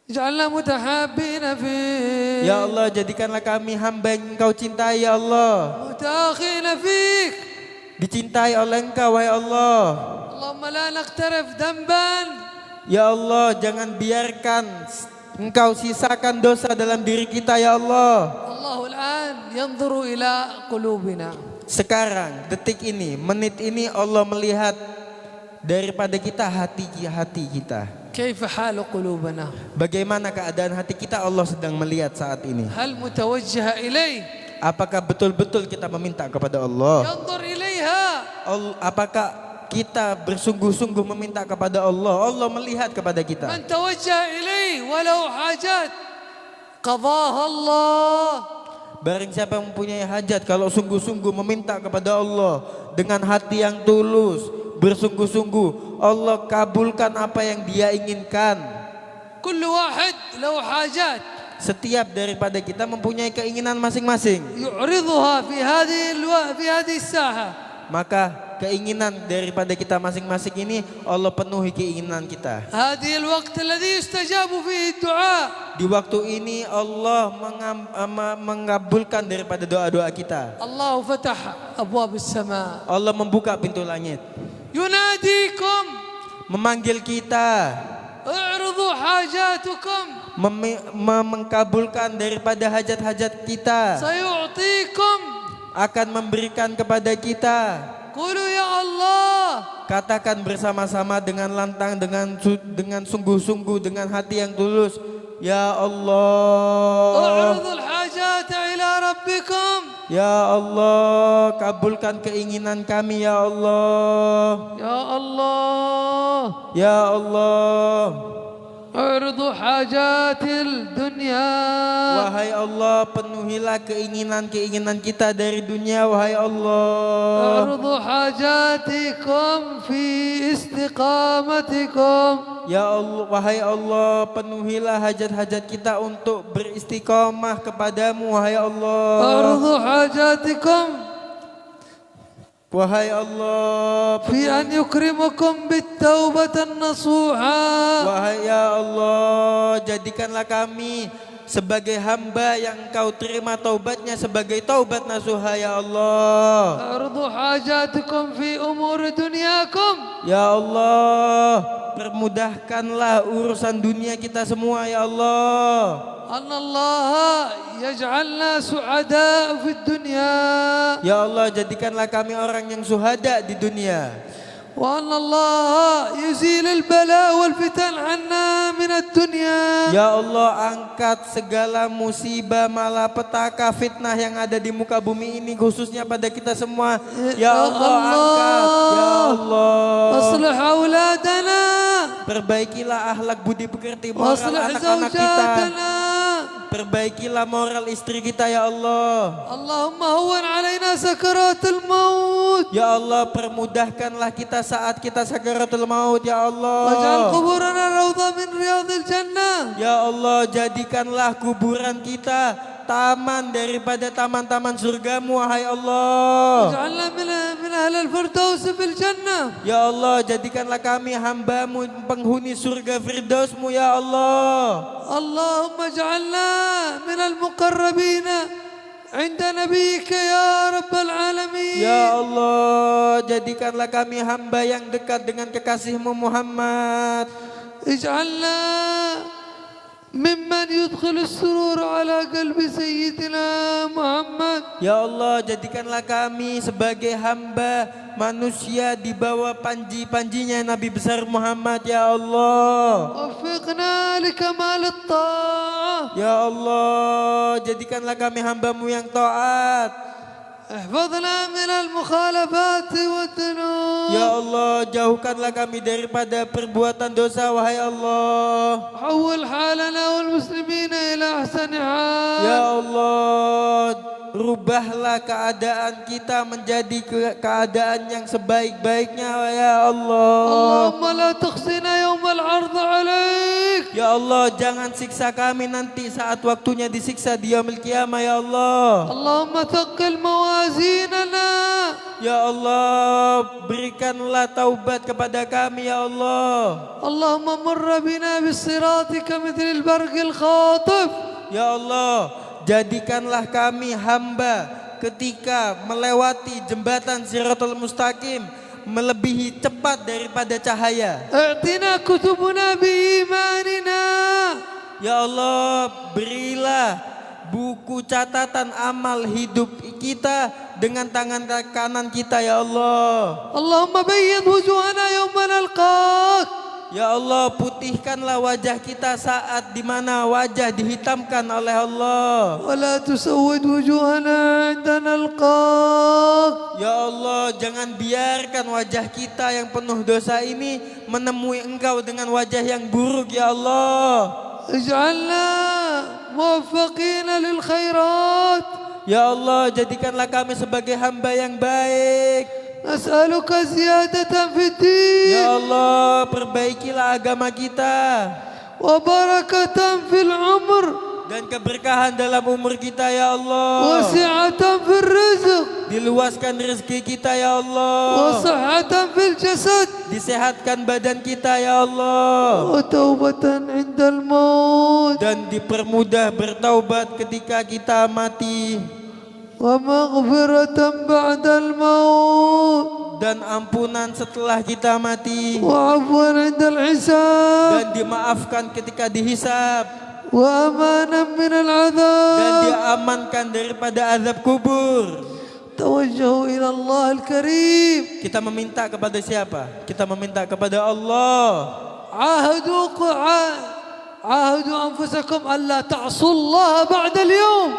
اجعلنا متحابين فيك Ya Allah, jadikanlah kami hamba yang Engkau cintai, ya Allah. متأخين فيك Dicintai oleh Engkau, wahai Allah. اللهم لا نقترف ذنبا Ya Allah, jangan biarkan Engkau sisakan dosa dalam diri kita, ya Allah. الله الآن ينظر إلى قلوبنا Sekarang, detik ini, menit ini Allah melihat daripada kita hati kita. كيف حال قلوبنا Bagaimana keadaan hati kita, Allah sedang melihat saat ini. هل متوجهة إليه Apakah betul-betul kita meminta kepada Allah? ينظر إليها Apakah kita bersungguh-sungguh meminta kepada Allah? Allah melihat kepada kita. من توجه إليه ولو حاجات قضاها الله Barang siapa yang mempunyai hajat, kalau sungguh-sungguh meminta kepada Allah dengan hati yang tulus, bersungguh-sungguh, Allah kabulkan apa yang dia inginkan. كل واحد له حاجات Setiap daripada kita mempunyai keinginan masing-masing. يعرضها في هذه الساحة. Maka keinginan daripada kita masing-masing ini Allah penuhi keinginan kita. هذه الوقت الذي يستجاب فيه الدعاء. Di waktu ini Allah mengabulkan daripada doa-doa kita. الله فتح أبواب السماء. Allah membuka pintu langit, يناديكم memanggil kita, اعرضوا حاجاتكم mengkabulkan daripada hajat-hajat kita, سيعطيكم. akan memberikan kepada kita. قولوا يا الله. Katakan bersama-sama dengan lantang, dengan sungguh-sungguh, dengan hati yang tulus, ya Allah. اعرضوا الحاجات إلى ربكم. Ya Allah, kabulkan keinginan kami ya Allah. يا الله. Ya Allah. اعرضوا حاجات الدنيا. Wahai Allah, penuhilah keinginan-keinginan kita dari dunia, wahai Allah. اعرضوا حاجاتكم في استقامتكم. Ya Allah, wahai Allah, penuhilah hajat-hajat kita untuk beristiqomah kepadamu, wahai Allah. اعرضوا حاجاتكم Wahai Allah, في أن يكرمكم بالتوبة النصوحة. wahai ya Allah, jadikanlah kami sebagai hamba yang Engkau terima taubatnya sebagai taubat nasuha ya Allah. اعرضوا حاجاتكم في أمور دنياكم. Ya Allah, permudahkanlah urusan dunia kita semua ya Allah. أن الله يجعلنا سعداء في الدنيا. Ya Allah, jadikanlah kami orang yang suhada di dunia. وأن الله يزيل البلاء والفتن عنا من الدنيا. Ya Allah, angkat segala musibah, malapetaka, fitnah yang ada di muka bumi ini khususnya pada kita semua. Ya Allah, angkat. Ya Allah, أصلح أولادنا. perbaikilah akhlak budi pekerti moral وأصلح anak-anak kita. زوجاتنا. Perbaikilah moral istri kita ya Allah. اللهم هون علينا سكرات الموت. Ya Allah, permudahkanlah kita saat kita sakaratul maut ya واجعل Allah. قبورنا روضة من رياض الجنة. Ya Allah, jadikanlah kuburan kita taman daripada taman-taman surgamu wahai Allah. واجعلنا من أهل الفردوس في الجنة. Ya Allah, jadikanlah kami hambamu penghuni surga firdausmu ya Allah. اللهم اجعلنا من المقربين عند نبيك يا رب العالمين. Ya Allah, jadikanlah kami hamba yang dekat dengan kekasihmu Muhammad. اجعلنا ممن يدخل السرور على قلب سيدنا محمد. Ya Allah, jadikanlah kami sebagai hamba manusia di bawah panji-panjinya Nabi besar Muhammad ya Allah. وفقنا لكمال الطاعة. Ya Allah, jadikanlah kami hambamu yang taat. احفظنا من المخالفات والذنوب. Ya Allah, jauhkanlah kami daripada perbuatan dosa wahai Allah. حول حالنا والمسلمين إلى أحسن حال. Ya Allah, rubahlah keadaan kita menjadi keadaan yang sebaik-baiknya ya Allah. اللهم لا تخزنا يوم العرض عليك. Ya Allah, jangan siksa kami nanti saat waktunya disiksa di yaumil qiyamah ya Allah. اللهم ثقل موازيننا. Ya Allah, berikanlah taubat kepada kami ya Allah. اللهم مر بنا بالصراط كمثل البرق الخاطف. Ya Allah, jadikanlah kami hamba ketika melewati jembatan Siratul Mustaqim melebihi cepat daripada cahaya. اعطنا كتبنا بإيماننا. Ya Allah, berilah buku catatan amal hidup kita dengan tangan kanan kita ya Allah. اللهم بيض وجوهنا يوم نلقاك. Ya Allah, putihkanlah wajah kita saat dimana wajah dihitamkan oleh Allah. ولا تسود وجوهنا عند نلقاك. Ya Allah, jangan biarkan wajah kita yang penuh dosa ini menemui Engkau dengan wajah yang buruk ya Allah. اجعلنا موفقين للخيرات. Ya Allah, jadikanlah kami sebagai hamba yang baik. نسألك زيادة في الدين Ya Allah, perbaikilah agama kita وبركة في العمر dan keberkahan dalam umur kita ya Allah. وسعة في الرزق Diluaskan rezeki kita ya Allah. وصحة في الجسد Disehatkan badan kita ya Allah. وتوبة عند الموت Dan dipermudah bertaubat ketika kita mati. ومغفرة بعد الموت Dan ampunan setelah kita mati. وعفوا عند الحساب Dan dimaafkan ketika dihisab. وأمانا من Dan العذاب diamankan daripada azab kubur. توجهوا إلى الله الكريم Kita meminta kepada siapa? Kita meminta kepada Allah. عاهدوا أنفسكم ألا تعصوا الله بعد اليوم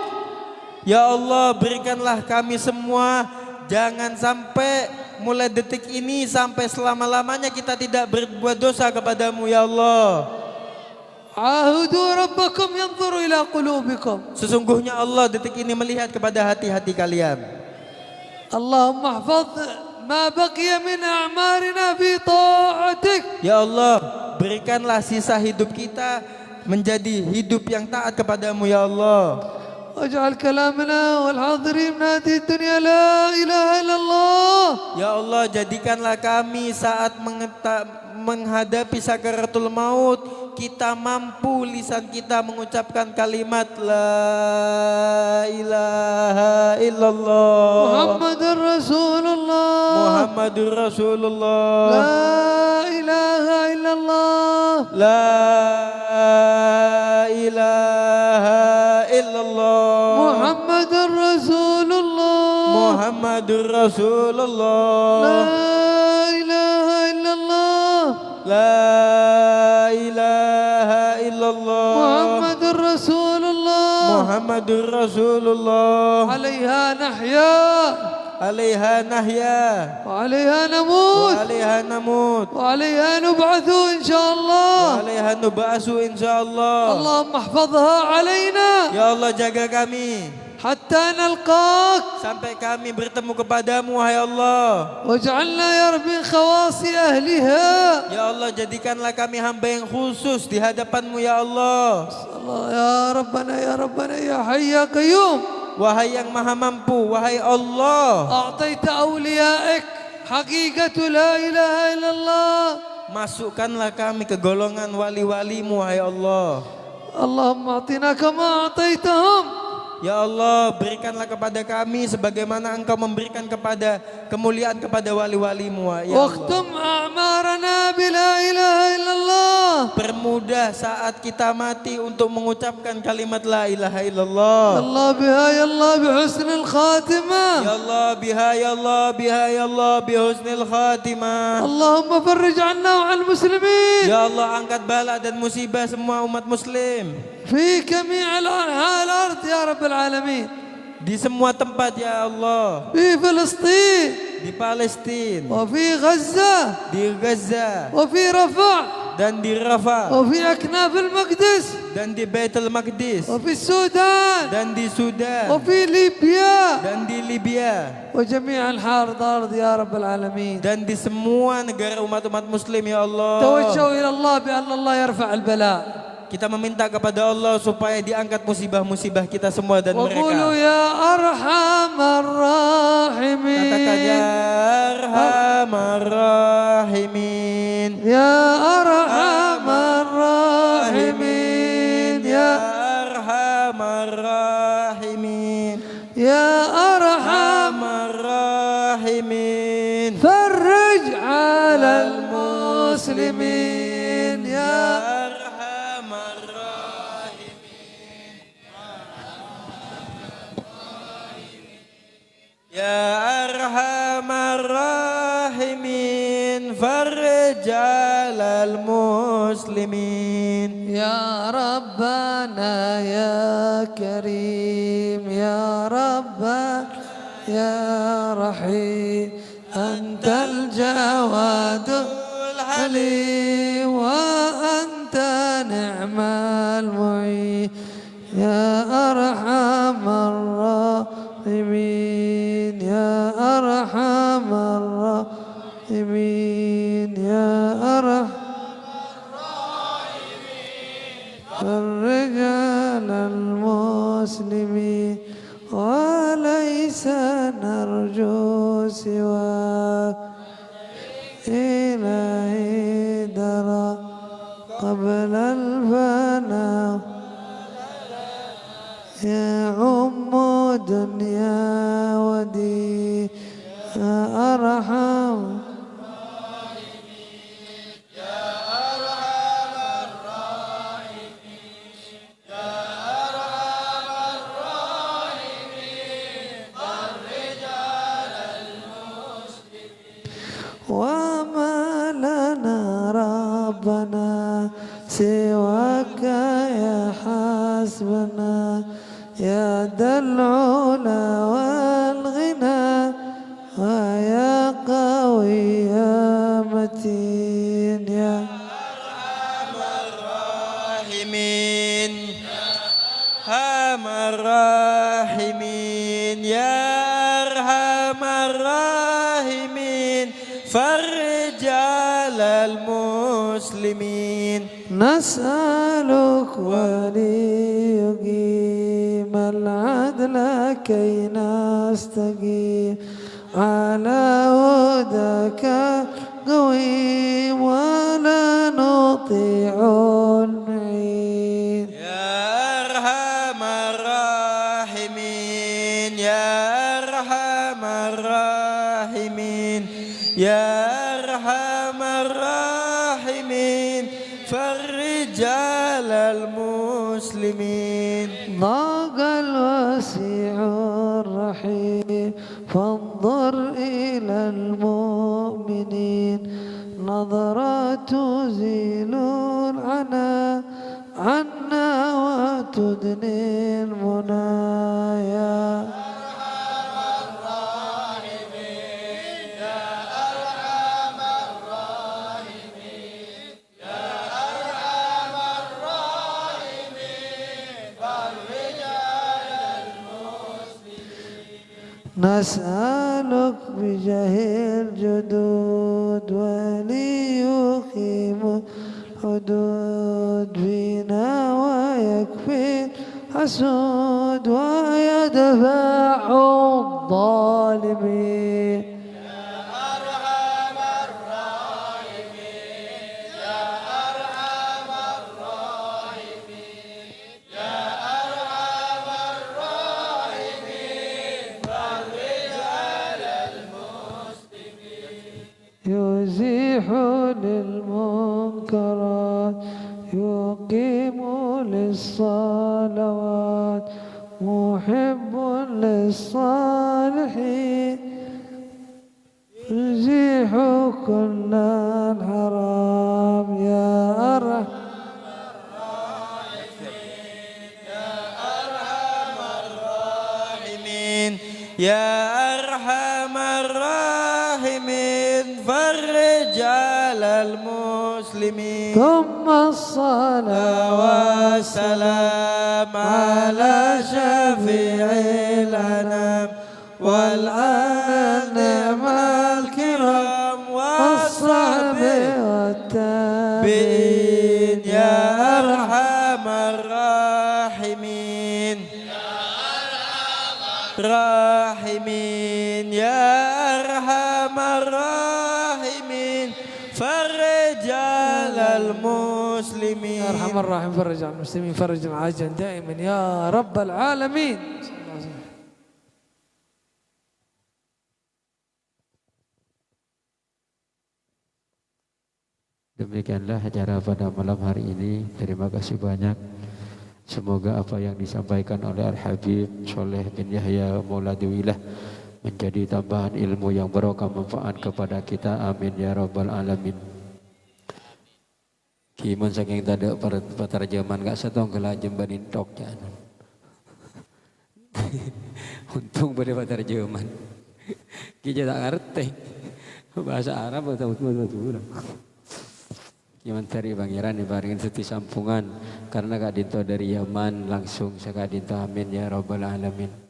Ya Allah, berikanlah kami semua, jangan sampai mulai detik ini sampai selama-lamanya kita tidak berbuat dosa kepadamu ya Allah. عاهدوا ربكم ينظر إلى قلوبكم Sesungguhnya Allah detik ini melihat kepada hati-hati kalian. اللهم احفظ ما بقي من أعمارنا في طاعتك Ya Allah, berikanlah sisa hidup kita menjadi hidup yang taat kepadamu ya Allah. واجعل كلامنا والحاضرين من هذه الدنيا لا إله إلا الله Ya Allah, jadikanlah kami saat menghadapi sakaratul maut, kita mampu lisan kita mengucapkan kalimat La ilaha illallah محمد رسول الله Muhammadur Rasulullah. لا إله إلا الله La ilaha illallah محمد رسول الله Muhammadur Rasulullah. لا إله إلا الله La ilaha illallah محمد رسول الله Muhammadur Rasulullah. عليها نحيا Alaiha nahya وعليها wa نموت alaiha namut وعليها نبعث إن شاء wa الله alaiha nub'asu insyaallah. اللهم احفظها علينا Ya Allah, jaga kami حتى نلقاك sampai kami bertemu kepadamu wahai Allah. واجعلنا يا رب من خواص أهلها Ya Allah, jadikanlah kami hamba yang khusus di hadapanmu ya Allah. الله يا ربنا يا ربنا يا حي يا قيوم Wahai yang maha mampu, wahai Allah, أعطيت أوليائك حقيقة لا إله إلا الله masukkanlah kami ke golongan wali-walimu wahai Allah. اللهم أعطنا كما أعطيتهم Ya Allah, berikanlah kepada kami sebagaimana Engkau memberikan kepada kemuliaan kepada wali-walimu ya Allah. واختم أعمارنا بلا إله إلا الله Permudah saat kita mati untuk mengucapkan kalimat la ilaha illallah. الله بها يا الله بحسن الخاتمة Ya Allah, biha ya Allah, biha ya Allah, bihusnil khatimah. اللهم فرج عنا وعن المسلمين Ya Allah, angkat bala dan musibah semua umat muslim في جميع أنحاء الأرض يا رب العالمين di semua tempat ya Allah. في فلسطين Di Palestina, وفي غزة di Gaza, وفي رفح dan di Rafah, وفي أكناف المقدس dan di Baitul Maqdis, وفي السودان dan di Sudan, وفي ليبيا dan di Libya, وجميع أنحاء الأرض يا رب العالمين dan di semua negara umat-umat muslim ya Allah. توجهوا إلى الله بأن الله يرفع البلاء Kita meminta kepada Allah supaya diangkat musibah-musibah kita semua dan وقولوا mereka. يا أرحم Katakan ya الراحمين Arhamar Rahimin. يا أرحم الراحمين Ya Arhamar Rahimin. يا أرحم Arhamar Rahimin. فرج على المسلمين يا Arhamar Rahimin. Ya Arhamar Rahimin. Farj 'alal muslimin. يا ربنا يا كريم يا ربنا يا رحيم أنت الجواد الحليم وأنت نعم المعين يا أرحم الراحمين المسلمين وليس نرجو سواك إلهي درى قبل الفناء يعم دنيا ودين أرحم وما لنا ربنا سواك يا حسبنا يا ذا العلا والغنى ويا قوي يا متين يا أرحم الراحمين أرحم الراحمين يا أرحم الراحمين فرج على المسلمين نسألك وليقيم العدل كي نستقيم على هداك قويم ولا نطيع المعين يا أرحم الراحمين يا أرحم الراحمين يا أرحم الراحمين فرج على المسلمين ضاق الواسع الرحيم فانظر إلى المؤمنين نظرة تزيل العنا عنا وتدني المنايا نسألك بجاه الجدود وليقيم الحدود فينا ويكفي الحسود ويدفع الظالمين يزيح للمنكرات يقيم للصلوات محب للصالحين يزيح كل الحرام يا أرحم يا أرحم الراحمين فرج على المسلمين ثم الصلاة والسلام على شفيع الأنام والآل نعم الكرام والصحب والتابعين يا أرحم الراحمين راحمين يا أرحم الراحمين فرج على المسلمين يا أرحم الراحمين فرج على المسلمين فرجا عاجلا دائما يا رب العالمين. Demikianlah acara pada malam hari ini. Terima kasih banyak. Semoga apa yang disampaikan oleh Al-Habib Sholeh bin Yahya Mauladiwilah menjadi tambahan ilmu yang barokah manfaat kepada kita. Amin ya rabbal alamin. Kimun saking tadi peterjemahan gak setong kelajam banin tok jangan. Untung pada peterjemahan. Kita tak ngerti bahasa Arab atau betul-betul. Yang mencari pangeran dibaringin seti sampungan karena kak dinto dari Yaman langsung saya kak dinto amin ya rabbal alamin.